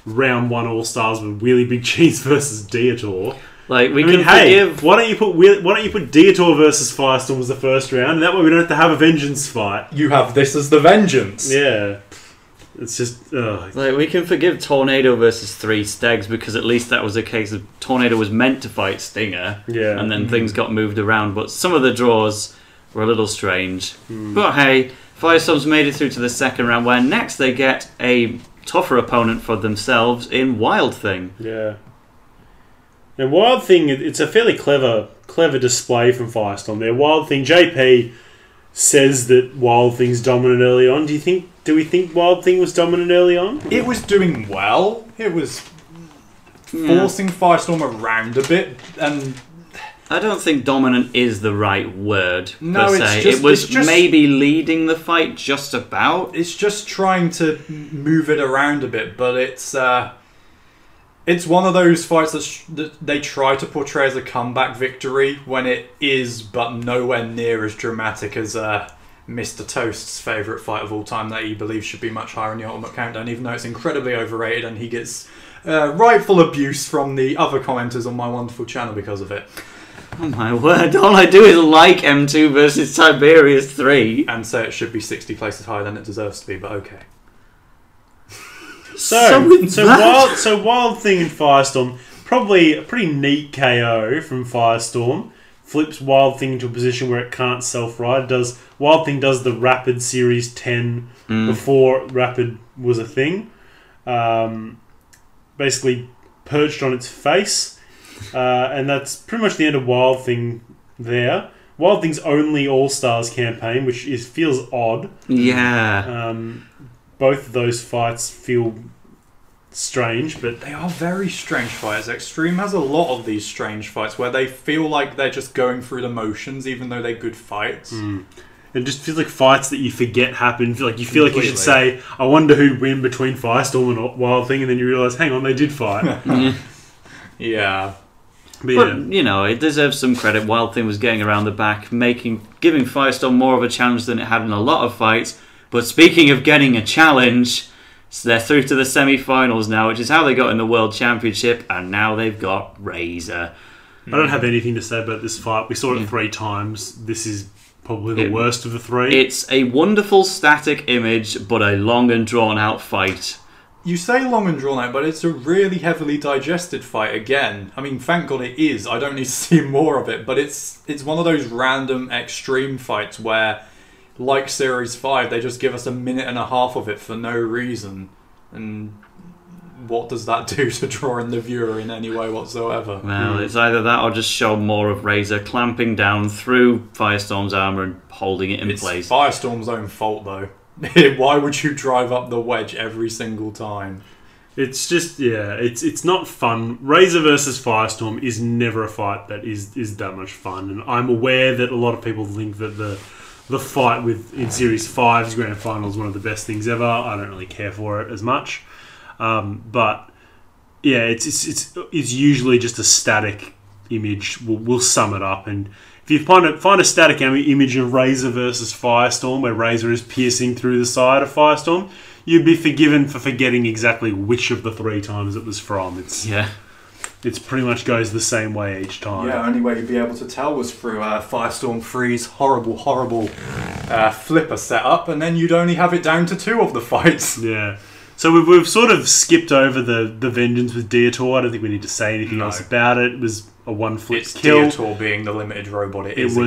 round 1 All-Stars were Wheelie Big Cheese versus Deitor. Like forgive. Why don't you put Deitor versus Firestorm as the first round, and that way we don't have to have a vengeance fight. You have this as the vengeance. Yeah. It's just like, we can forgive Tornado versus 3 Stegs because at least that was a case of Tornado was meant to fight Stinger, and then things got moved around. But some of the draws were a little strange. But hey, Firestorm's made it through to the second round, where next they get a tougher opponent for themselves in Wild Thing. Yeah. Now, Wild Thing, it's a fairly clever display from Firestorm there. Wild Thing, JP says that Wild Thing's dominant early on. Do we think Wild Thing was dominant early on? It was doing well. It was forcing Firestorm around a bit, and I don't think dominant is the right word, no, per se. It was maybe leading the fight just about. It's just trying to move it around a bit, but it's one of those fights that they try to portray as a comeback victory when it is, but nowhere near as dramatic as Mr. Toast's favourite fight of all time that he believes should be much higher in the Ultimate Countdown, even though it's incredibly overrated and he gets rightful abuse from the other commenters on my wonderful channel because of it. Oh my word, all I do is like M2 versus Tiberius 3. And say it should be 60 places higher than it deserves to be, but okay. So Wild Thing and Firestorm, probably a pretty neat KO from Firestorm. Flips Wild Thing into a position where it can't self-ride. Wild Thing does the Rapid Series 10 before Rapid was a thing. Basically perched on its face. And that's pretty much the end of Wild Thing there. Wild Thing's only All-Stars campaign, which feels odd. Yeah. Both of those fights feel strange, but they are very strange fights. Extreme has a lot of these strange fights where they feel like they're just going through the motions, even though they're good fights. It just feels like fights that you forget happened. You feel like you should say, "I wonder who'd win between Firestorm and Wild Thing," and then you realise, hang on, they did fight. Yeah. But you know, it deserves some credit. Wild Thing was getting around the back, giving Firestorm more of a challenge than it had in a lot of fights. But speaking of getting a challenge, so they're through to the semi-finals now, which is how they got in the World Championship, and now they've got Razor. I don't have anything to say about this fight. We saw it 3 times. This is probably the worst of the 3. It's a wonderful static image, but a long and drawn-out fight. You say long and drawn out, but it's a really heavily digested fight again. I mean, thank God it is. I don't need to see more of it, but it's one of those random extreme fights where, like Series 5, they just give us a minute and a half of it for no reason. And what does that do to draw in the viewer in any way whatsoever? Well, it's either that or just show more of Razor clamping down through Firestorm's armour and holding it in place. It's Firestorm's own fault, though. Why would you drive up the wedge every single time? It's just, it's not fun. Razor versus Firestorm is never a fight that is that much fun. And I'm aware that a lot of people think that the fight in Series 5's Grand Final is one of the best things ever. I don't really care for it as much. But, yeah, it's usually just a static image. We'll sum it up. And if you find a static image of Razor versus Firestorm, where Razor is piercing through the side of Firestorm, you'd be forgiven for forgetting exactly which of the 3 times it was from. It's pretty much goes the same way each time. Yeah, only way you'd be able to tell was through Firestorm 3's horrible flipper setup, and then you'd only have it down to 2 of the fights. Yeah. So we've sort of skipped over the vengeance with Deator. I don't think we need to say anything else about it. It was a one-flip kill. Deator being the limited robot it is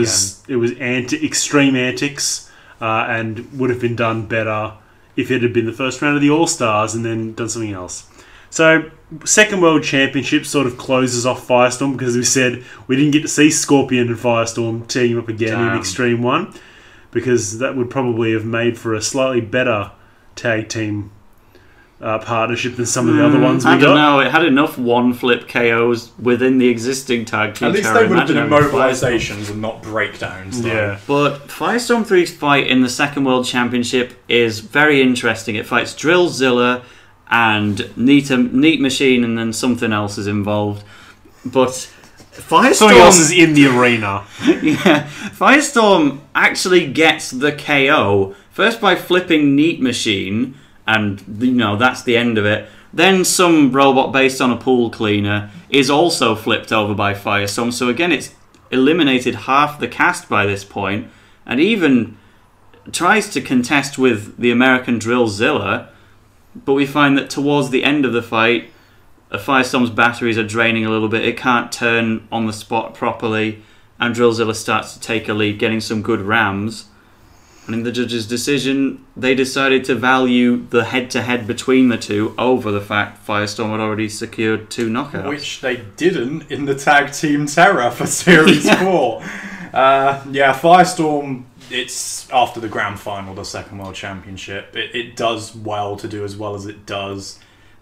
It was extreme antics, and would have been done better if it had been the first round of the All-Stars and then done something else. So, second World Championship sort of closes off Firestorm because we said we didn't get to see Scorpion and Firestorm team up again in Extreme 1, because that would probably have made for a slightly better tag team partnership than some of the other ones we got. I don't know, it had enough one-flip KOs within the existing tag team. At least they would have been immobilizations and not breakdowns. Though. Yeah. But Firestorm 3's fight in the second World Championship is very interesting. It fights Drillzilla and Neat Machine, and then something else is involved. But Firestorm... Something else is in the arena. Yeah. Firestorm actually gets the KO, first by flipping Neat Machine, and that's the end of it. Then some robot based on a pool cleaner is also flipped over by Firestorm. So again, it's eliminated half the cast by this point, and even tries to contest with the American Drillzilla, but we find that towards the end of the fight, Firestorm's batteries are draining a little bit. It can't turn on the spot properly, and Drillzilla starts to take a lead, getting some good rams. And in the judge's decision, they decided to value the head-to-head between the two over the fact Firestorm had already secured 2 knockouts. Which they didn't in the Tag Team Terror for Series 4. Firestorm, it's after the Grand Final, the second World Championship. It does well to do as well as it does,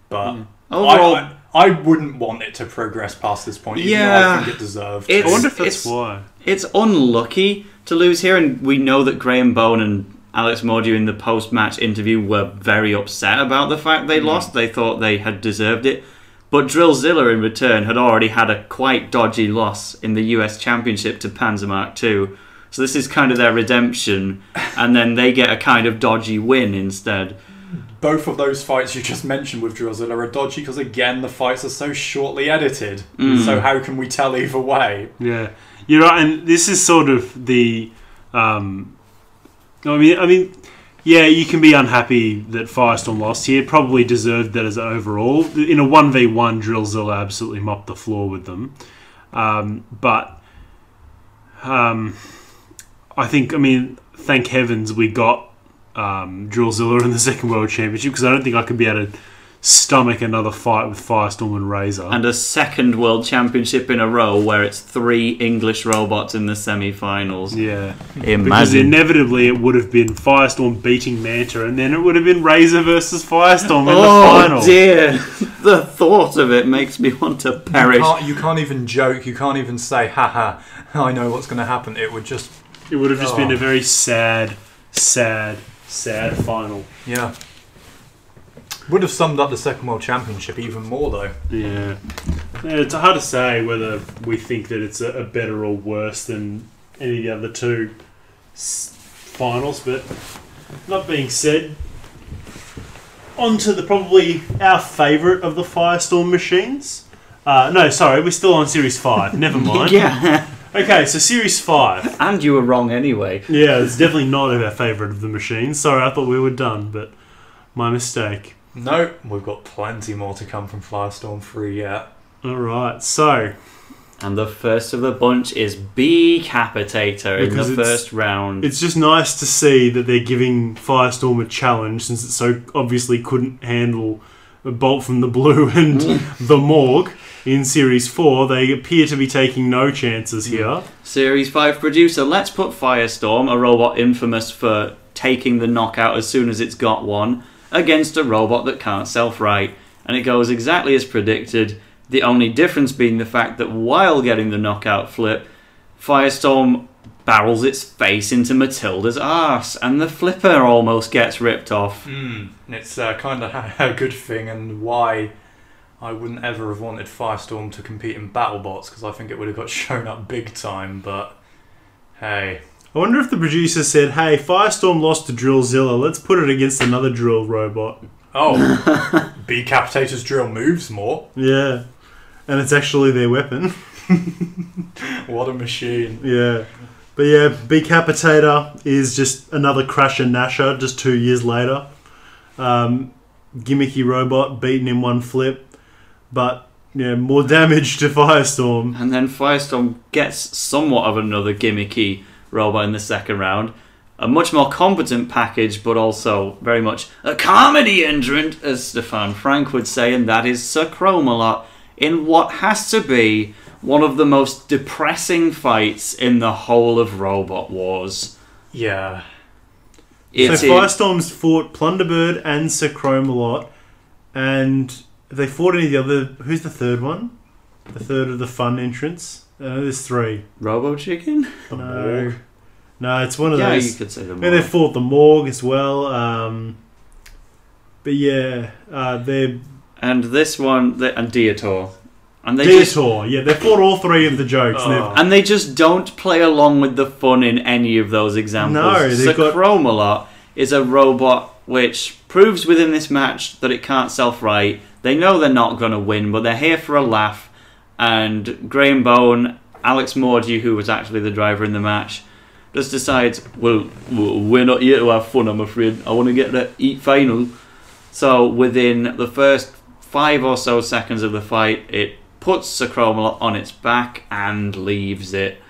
but overall, I wouldn't want it to progress past this point. Even though I think it deserved. I wonder if that's why. It's unlucky to lose here, and we know that Graham Bone and Alex Morgue in the post-match interview were very upset about the fact they lost. They thought they had deserved it. But Drillzilla, in return, had already had a quite dodgy loss in the US Championship to Panzer Mark II. So this is kind of their redemption, and then they get a kind of dodgy win instead. Both of those fights you just mentioned with Drillzilla are dodgy because, again, the fights are so shortly edited. So how can we tell either way? Yeah, you're right, and this is sort of the... you can be unhappy that Firestorm lost here. Probably deserved that as overall. In a 1v1, Drillzilla absolutely mopped the floor with them. Thank heavens we got Drillzilla in the second World Championship, because I don't think I could be able to stomach another fight with Firestorm and Razor. And a second World Championship in a row where it's 3 English robots in the semi-finals. Yeah. Imagine. Because inevitably it would have been Firestorm beating Manta, and then it would have been Razor versus Firestorm in the final. Oh dear. The thought of it makes me want to perish. You can't even joke. You can't even say, haha, I know what's going to happen. It would have just been a very sad final. Yeah. Would have summed up the second World Championship even more, though. Yeah, it's hard to say whether we think that it's a better or worse than any of the other 2 finals, but that being said, on to probably our favourite of the Firestorm machines. We're still on Series 5. Never mind. Yeah. Okay, so Series 5. And you were wrong anyway. Yeah, it's definitely not our favourite of the machines. Sorry, I thought we were done, but my mistake. No, we've got plenty more to come from Firestorm 3 yet. Alright, so... And the first of the bunch is Decapitator in the first round. It's just nice to see that they're giving Firestorm a challenge, since it so obviously couldn't handle a Bolt from the Blue and the Morgue in Series 4. They appear to be taking no chances here. Series 5 producer, let's put Firestorm, a robot infamous for taking the knockout as soon as it's got one, against a robot that can't self-right. And it goes exactly as predicted, the only difference being the fact that while getting the knockout flip, Firestorm barrels its face into Matilda's arse, and the flipper almost gets ripped off. It's kind of a good thing, and why I wouldn't ever have wanted Firestorm to compete in BattleBots, because I think it would have got shown up big time, but hey... I wonder if the producer said, hey, Firestorm lost to Drillzilla, let's put it against another drill robot. Oh, Decapitator's drill moves more. Yeah, and it's actually their weapon. What a machine. Yeah. But yeah, Decapitator is just another Crusher Nasher, just 2 years later. Gimmicky robot, beaten in one flip, but yeah, more damage to Firestorm. And then Firestorm gets somewhat of another gimmicky robot in the second round. A much more competent package, but also very much a comedy entrant, as Stefan Frank would say, and that is Sir Chromalot in what has to be one of the most depressing fights in the whole of Robot Wars. Yeah. So Firestorm's fought Plunderbird and Sir Chromalot, and have they fought any of the other... Who's the third one? The third of the fun entrants? There's 3. Robo Chicken? No. No, it's one of those. Yeah, you could say the Morgue. And they fought the Morgue as well. But yeah, they're... And this one... And Dietor. And they fought all 3 of the jokes. And they just don't play along with the fun in any of those examples. No, Sir Chromalot is a robot which proves within this match that it can't self-right. They know they're not going to win, but they're here for a laugh. And Graham Bone, Alex Morgue, who was actually the driver in the match, just decides, well, we're not here to have fun, I'm afraid. I want to get the heat final. So within the first 5 or so seconds of the fight, it puts a Chromalot on its back and leaves it.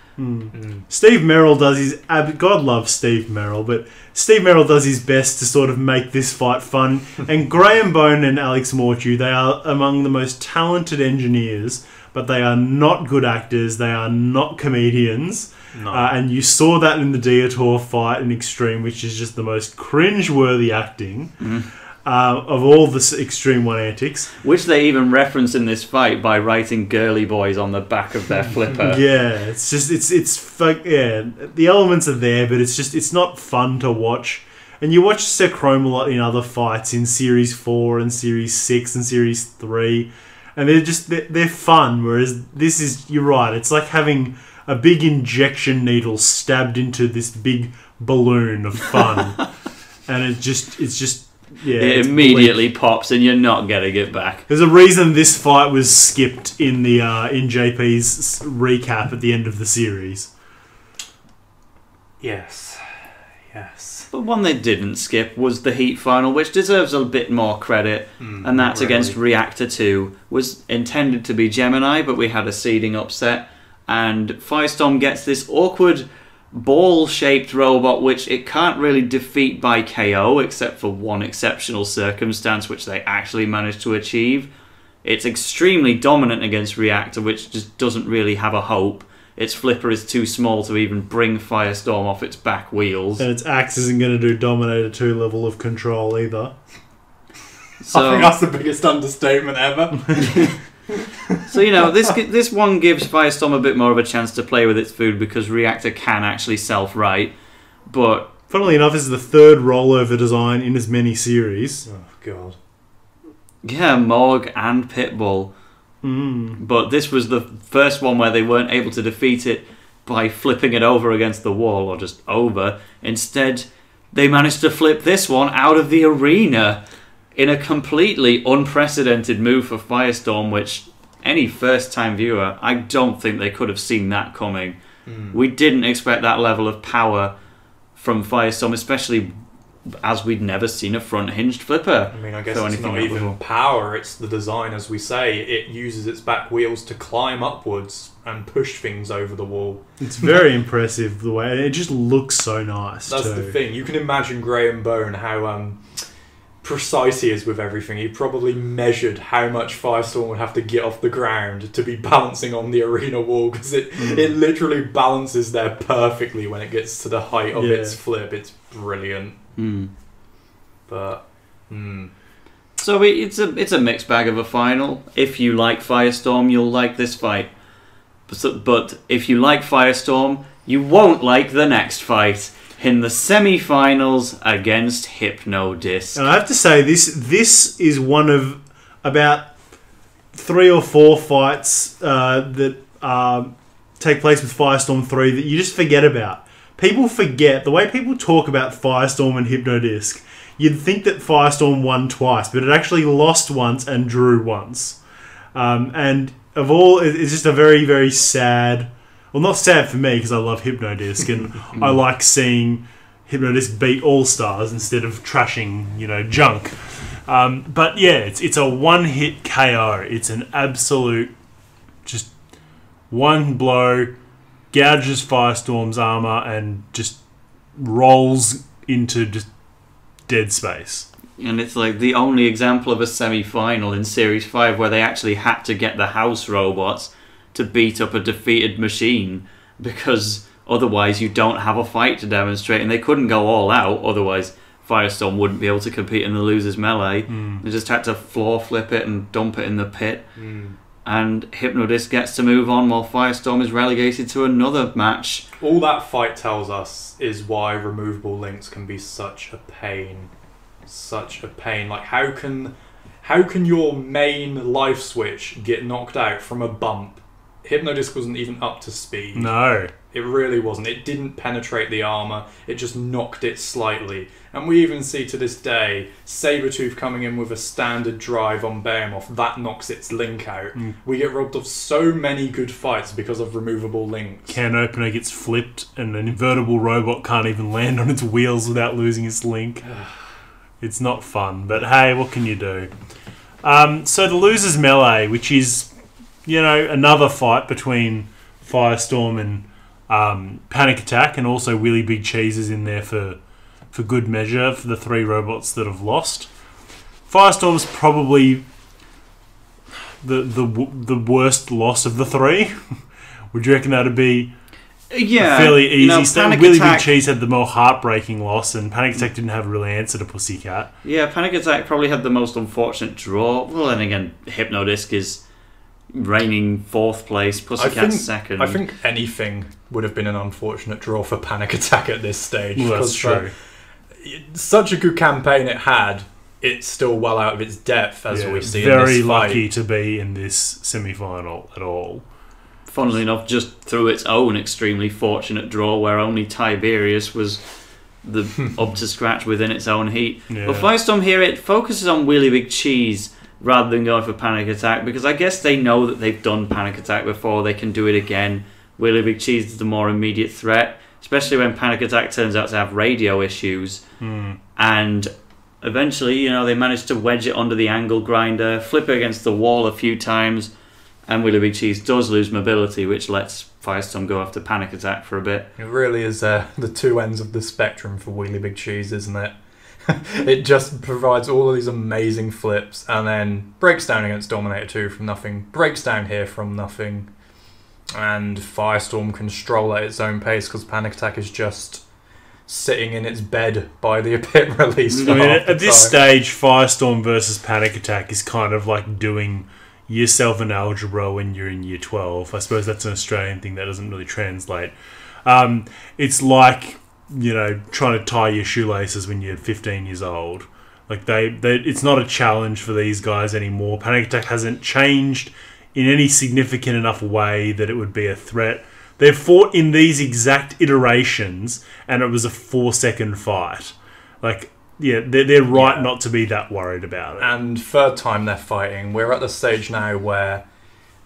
Steve Merrill does his... God loves Steve Merrill, but Steve Merrill does his best to sort of make this fight fun. And Graham Bone and Alex Mortu, they are among the most talented engineers, but they are not good actors. They are not comedians. No. And you saw that in the Deitor fight in Extreme, which is just the most cringe-worthy acting. Of all the Extreme 1 antics. Which they even reference in this fight by writing girly boys on the back of their flipper. Yeah, it's just, the elements are there, but it's not fun to watch. And you watch Sir Chromalot in other fights in Series 4 and Series 6 and Series 3, and they're fun, whereas this is, you're right, it's like having a big injection needle stabbed into this big balloon of fun. And it's just... Yeah, it immediately pops and you're not getting it back. There's a reason this fight was skipped in the in JP's recap at the end of the series. Yes. But one they didn't skip was the Heat final, which deserves a bit more credit, and that's against Reactor 2. Was intended to be Gemini, but we had a seeding upset, and Firestorm gets this awkward ball-shaped robot which it can't really defeat by KO except for one exceptional circumstance which they actually managed to achieve. It's extremely dominant against Reactor, which just doesn't really have a hope. Its flipper is too small to even bring Firestorm off its back wheels. And its axe isn't going to do Dominator 2 level of control either. So, I think that's the biggest understatement ever. So, you know, this one gives Firestorm a bit more of a chance to play with its food because Reactor can actually self-right. But funnily enough, this is the third rollover design in as many series. Oh, God. Yeah, Morgue and Pitbull. But this was the first one where they weren't able to defeat it by flipping it over against the wall or just over. Instead, they managed to flip this one out of the arena in a completely unprecedented move for Firestorm, which any first-time viewer, I don't think they could have seen that coming. We didn't expect that level of power from Firestorm, especially as we'd never seen a front-hinged flipper. I mean, I guess it's not even power, it's the design, as we say. It uses its back wheels to climb upwards and push things over the wall. It's very impressive, the way it just looks so nice. That's the thing. You can imagine Graham Bone, how precise he is with everything. He probably measured how much Firestorm would have to get off the ground to be balancing on the arena wall, because it literally balances there perfectly when it gets to the height of its flip. It's brilliant. But so it's a mixed bag of a final. If you like Firestorm, you'll like this fight. But if you like Firestorm, you won't like the next fight in the semi-finals against Hypno-Disc. And I have to say, this is one of about 3 or 4 fights that take place with Firestorm 3 that you just forget about. People forget, the way people talk about Firestorm and Hypno-Disc, you'd think that Firestorm won twice, but it actually lost once and drew once. And of all, it's just a very, very sad... Well, not sad for me, because I love Hypno-Disc, and I like seeing Hypno-Disc beat All-Stars instead of trashing, junk. But yeah, it's a one-hit KO. It's an absolute, just one blow, gouges Firestorm's armor and just rolls into just dead space. And it's like the only example of a semi-final in Series 5 where they actually had to get the house robots to beat up a defeated machine, because otherwise you don't have a fight to demonstrate, and they couldn't go all out, otherwise Firestorm wouldn't be able to compete in the losers melee. They just had to floor flip it and dump it in the pit. And Hypno-Disc gets to move on while Firestorm is relegated to another match. All that fight tells us is why removable links can be such a pain. Such a pain. Like, how can your main life switch get knocked out from a bump? Hypno-Disc wasn't even up to speed. No. It really wasn't. It didn't penetrate the armour. It just knocked it slightly. And we even see to this day Sabretooth coming in with a standard drive on Behemoth. That knocks its link out. We get robbed of so many good fights because of removable links. Can opener gets flipped and an invertible robot can't even land on its wheels without losing its link. It's not fun, but hey, what can you do? So the losers melee, which is, another fight between Firestorm and Panic Attack, and also Willy Big Cheese is in there for good measure for the 3 robots that have lost. Firestorm's probably the worst loss of the 3. Would you reckon that'd be a fairly easy start? Willy Big Cheese had the more heartbreaking loss, and Panic Attack didn't have a real answer to Pussycat. Yeah, Panic Attack probably had the most unfortunate draw. Well, then again, Hypno-Disc is reigning 4th place, Pussycat's 2nd. I think anything would have been an unfortunate draw for Panic Attack at this stage. Well, that's true. Such a good campaign it had, it's still well out of its depth, as we see in this fight. Very lucky to be in this semi-final at all. Funnily enough, just through its own extremely fortunate draw, where only Tiberius was up to scratch within its own heat. Yeah. But Firestorm here, it focuses on Willy Big Cheese rather than going for Panic Attack, because I guess they know that they've done Panic Attack before, they can do it again. Willy Big Cheese is the more immediate threat, especially when Panic Attack turns out to have radio issues. And eventually, they manage to wedge it under the angle grinder, flip it against the wall a few times, and Willy Big Cheese does lose mobility, which lets Firestorm go after Panic Attack for a bit. It really is the 2 ends of the spectrum for Willy Big Cheese, isn't it? It just provides all of these amazing flips, and then breaks down against Dominator 2 from nothing, breaks down here from nothing, and Firestorm can stroll at its own pace because Panic Attack is just sitting in its bed by the pit release. At this stage, Firestorm versus Panic Attack is kind of like doing Year 7 algebra when you're in Year 12. I suppose that's an Australian thing that doesn't really translate. It's like, trying to tie your shoelaces when you're 15 years old. Like it's not a challenge for these guys anymore. Panic Attack hasn't changed in any significant enough way that it would be a threat. They've fought in these exact iterations, and it was a 4-second fight. They're right not to be that worried about it. And 3rd time they're fighting. We're at the stage now where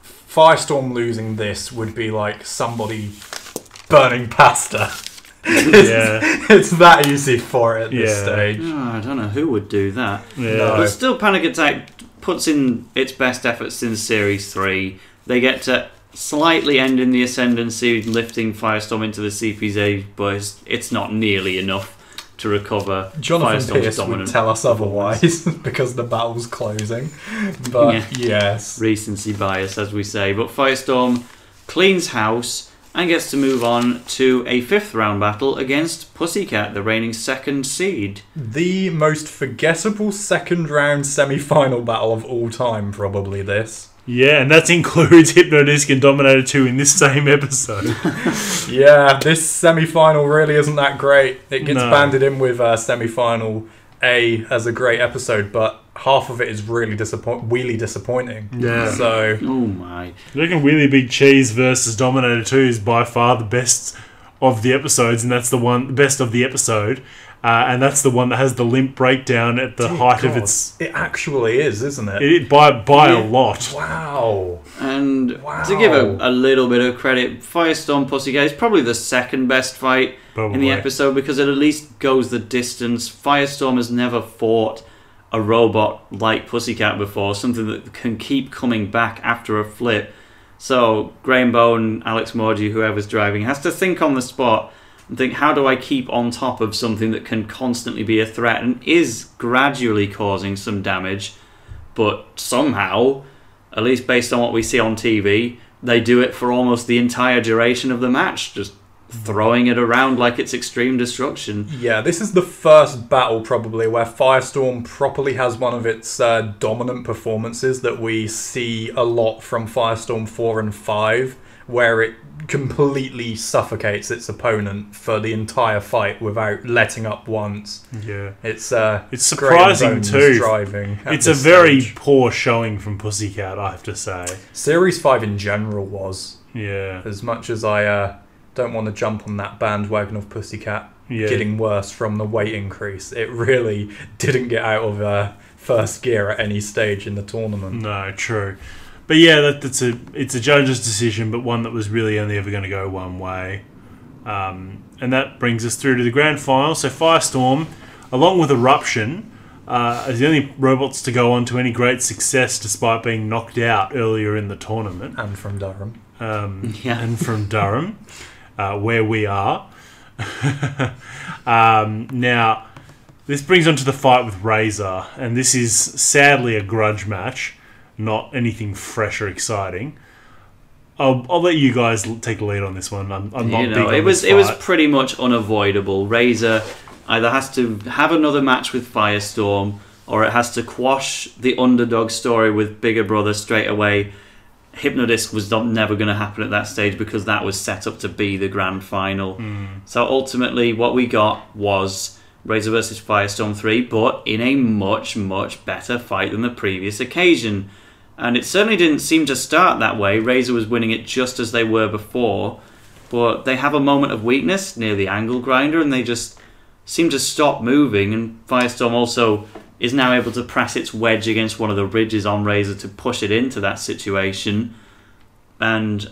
Firestorm losing this would be like somebody burning pasta. It's that easy for it at this stage. Oh, I don't know who would do that. Yeah. No. But still, Panic Attack puts in its best efforts since Series 3. They get to slightly end in the ascendancy, lifting Firestorm into the CPZ, but it's not nearly enough to recover Jonathan Firestorm's Pierce dominant. would tell us otherwise because the battle's closing. But yes. Recency bias, as we say. But Firestorm cleans house and gets to move on to a 5th round battle against Pussycat, the reigning 2nd seed. The most forgettable 2nd round semi-final battle of all time, probably this. Yeah, and that includes Hypno-Disc and Dominator 2 in this same episode. Yeah, this semi-final really isn't that great. It gets banded in with semi-final A as a great episode, but half of it is really disappointing. Yeah. So, oh my. I reckon Willy Big Cheese versus Dominator 2 is by far the best of the episodes, and that's the best of the episode. And that's the one that has the limp breakdown at the height of its... It actually is, isn't it? By a lot. Wow. And to give a little bit of credit, Firestorm Pussycat is probably the 2nd best fight in the episode, because it at least goes the distance. Firestorm has never fought a robot like Pussycat before, something that can keep coming back after a flip. So Graham Bone, Alex Morgue, whoever's driving, has to think on the spot and think, how do I keep on top of something that can constantly be a threat and is gradually causing some damage, but somehow, at least based on what we see on TV, they do it for almost the entire duration of the match, just throwing it around like it's extreme destruction. Yeah, this is the first battle probably where Firestorm properly has one of its dominant performances that we see a lot from Firestorm 4 and 5, where it completely suffocates its opponent for the entire fight without letting up once. Yeah, it's surprising too. Driving it's a very poor showing from Pussycat, I have to say. Series 5 in general was. Yeah. As much as I don't want to jump on that bandwagon of Pussycat getting worse from the weight increase, it really didn't get out of first gear at any stage in the tournament. No, true. But yeah, it's a judge's decision, but one that was really only ever going to go one way. And that brings us through to the grand final. So Firestorm, along with Eruption, as the only robots to go on to any great success despite being knocked out earlier in the tournament. And from Durham. And from Durham, where we are. Now, this brings on to the fight with Razor, and this is sadly a grudge match, not anything fresh or exciting. I'll let you guys take the lead on this one. I'm not big on it was this fight. It was pretty much unavoidable. Razor either has to have another match with Firestorm, or it has to quash the underdog story with Bigger Brother straight away. Hypno-Disc was never going to happen at that stage because that was set up to be the grand final. So ultimately what we got was Razor versus Firestorm 3, but in a much, much better fight than the previous occasion. And it certainly didn't seem to start that way. Razor was winning it just as they were before, but they have a moment of weakness near the angle grinder and they just seem to stop moving, and Firestorm also is now able to press its wedge against one of the ridges on Razor to push it into that situation. And,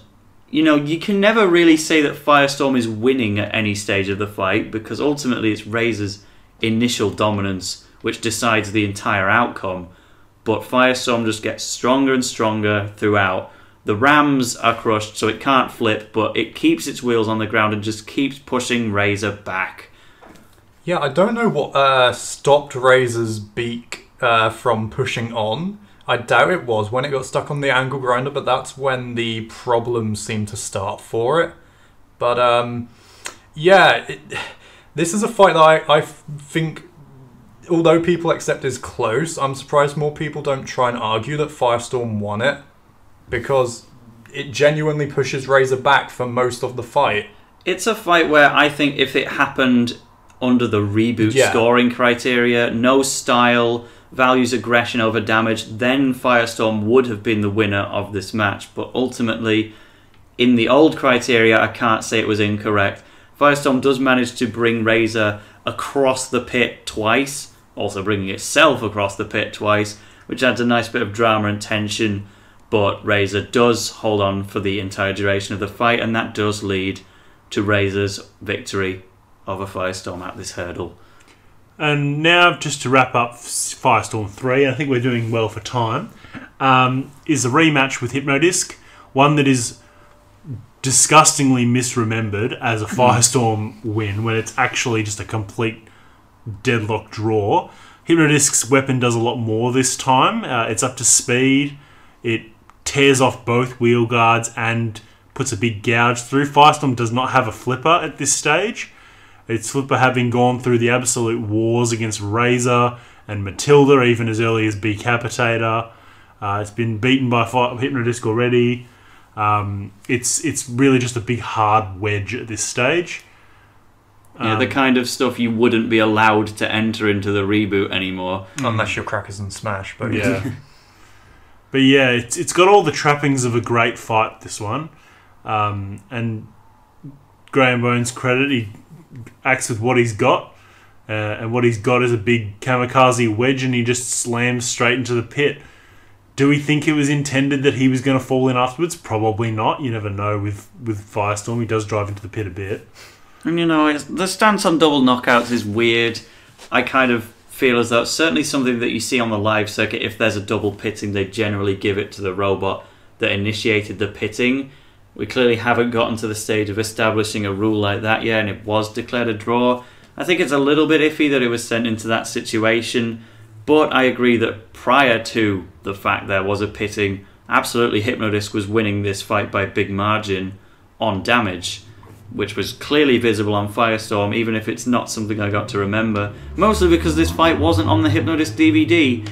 you know, you can never really say that Firestorm is winning at any stage of the fight, because ultimately it's Razor's initial dominance which decides the entire outcome. But Firestorm just gets stronger and stronger throughout. The rams are crushed, so it can't flip, but it keeps its wheels on the ground and just keeps pushing Razor back. Yeah, I don't know what stopped Razor's beak from pushing on. I doubt it was when it got stuck on the angle grinder, but that's when the problems seemed to start for it. But yeah, this is a fight that I think, although people accept is close, I'm surprised more people don't try and argue that Firestorm won it, because it genuinely pushes Razor back for most of the fight. It's a fight where I think if it happened under the reboot scoring criteria, no style, values aggression over damage, then Firestorm would have been the winner of this match. But ultimately, in the old criteria, I can't say it was incorrect. Firestorm does manage to bring Razor across the pit twice, also bringing itself across the pit twice, which adds a nice bit of drama and tension. But Razor does hold on for the entire duration of the fight, and that does lead to Razor's victory over Firestorm at this hurdle. And now, just to wrap up Firestorm 3, I think we're doing well for time, is a rematch with Hypno-Disc, one that is disgustingly misremembered as a Firestorm win when it's actually just a complete deadlock draw. Hypno-Disc's weapon does a lot more this time. It's up to speed, it tears off both wheel guards and puts a big gouge through. Firestorm does not have a flipper at this stage. Its flipper having gone through the absolute wars against Razor and Matilda, even as early as Decapitator. It's been beaten by Hypno-Disc already. It's really just a big hard wedge at this stage. Yeah, the kind of stuff you wouldn't be allowed to enter into the reboot anymore. Unless you're Crackers and Smash, but yeah. But yeah, it's got all the trappings of a great fight, this one. And Graham Bones' credit, he acts with what he's got, and what he's got is a big kamikaze wedge, and he just slams straight into the pit. Do we think it was intended that he was going to fall in afterwards? Probably not. You never know with Firestorm. He does drive into the pit a bit. And you know, the stance on double knockouts is weird. I kind of feel as though it's certainly something that you see on the live circuit. If there's a double pitting, they generally give it to the robot that initiated the pitting. We clearly haven't gotten to the stage of establishing a rule like that yet, and it was declared a draw. I think it's a little bit iffy that it was sent into that situation, but I agree that prior to the fact there was a pitting, absolutely Hypno-Disc was winning this fight by a big margin on damage, which was clearly visible on Firestorm, even if it's not something I got to remember. Mostly because this fight wasn't on the Hypno-Disc DVD,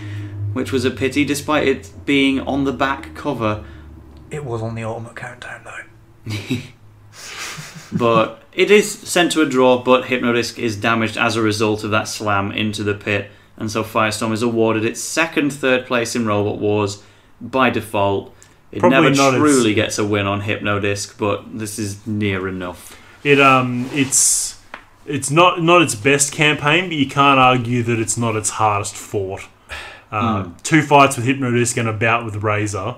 which was a pity despite it being on the back cover. it was on the Ultimate Countdown though. But it is sent to a draw, but Hypno-Disc is damaged as a result of that slam into the pit, and so Firestorm is awarded its second third place in Robot Wars by default. It Probably never truly gets a win on Hypno-Disc, but this is near enough. It's not its best campaign, but you can't argue that it's not its hardest fought. 2 fights with Hypno-Disc and a bout with Razor.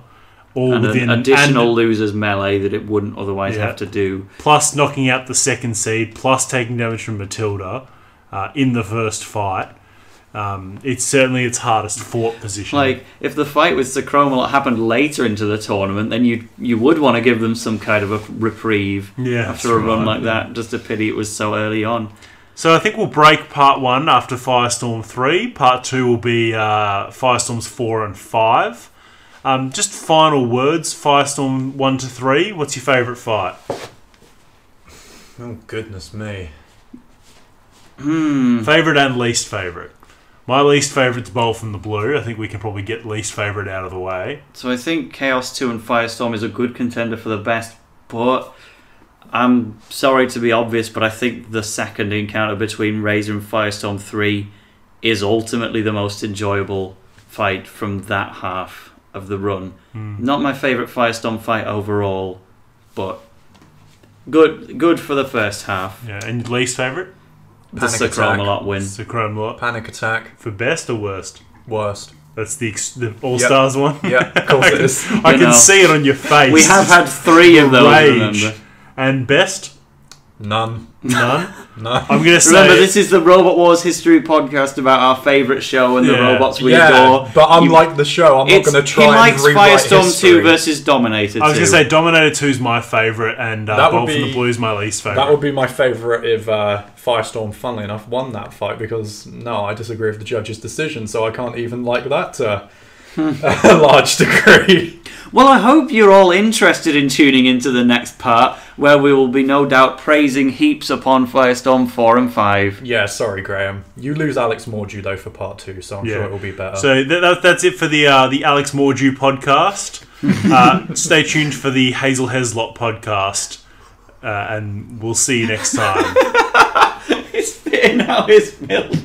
All and within an additional losers melee that it wouldn't otherwise have to do. Plus knocking out the second seed, plus taking damage from Matilda in the first fight. It's certainly its hardest fought position. Like, if the fight with Sacromolot happened later into the tournament, then you would want to give them some kind of a reprieve after a run like that. Just a pity it was so early on. So I think we'll break part 1 after Firestorm 3. Part 2 will be Firestorms 4 and 5. Just final words, Firestorm 1 to 3. What's your favourite fight? Oh, goodness me. Favourite and least favourite. My least favourite's Bowl from the Blue. I think we can probably get least favourite out of the way. So I think Chaos 2 and Firestorm is a good contender for the best, but I'm sorry to be obvious, but I think the second encounter between Razor and Firestorm 3 is ultimately the most enjoyable fight from that half of the run. Not my favourite Firestorm fight overall, but good for the first half. Yeah, and least favourite? The Sacromolot win. Sacromolot. Panic Attack. For best or worst? Worst. That's the All-Stars one? Yeah, of course it is. I can see it on your face. We have had 3 of those, Rage. remember. And best? None. None? No. I'm going to say... Remember, this is the Robot Wars history podcast about our favourite show and the robots we adore. But unlike the show, I'm not going to try and rewrite He likes Firestorm history. 2 versus Dominator 2. I was going to say Dominator 2 is my favourite and Bolt from the Blue is my least favourite. That would be my favourite if Firestorm, funnily enough, won that fight because, no, I disagree with the judge's decision, so I can't even like that to a large degree. Well, I hope you're all interested in tuning into the next part, where we will be no doubt praising heaps upon Firestorm 4 and 5. Yeah, sorry, Graham. You lose Alex Morgue, though, for part 2, so I'm sure it will be better. So that's it for the Alex Morgue podcast. Stay tuned for the Hazel Heslop podcast, and we'll see you next time. He's spitting out his milk.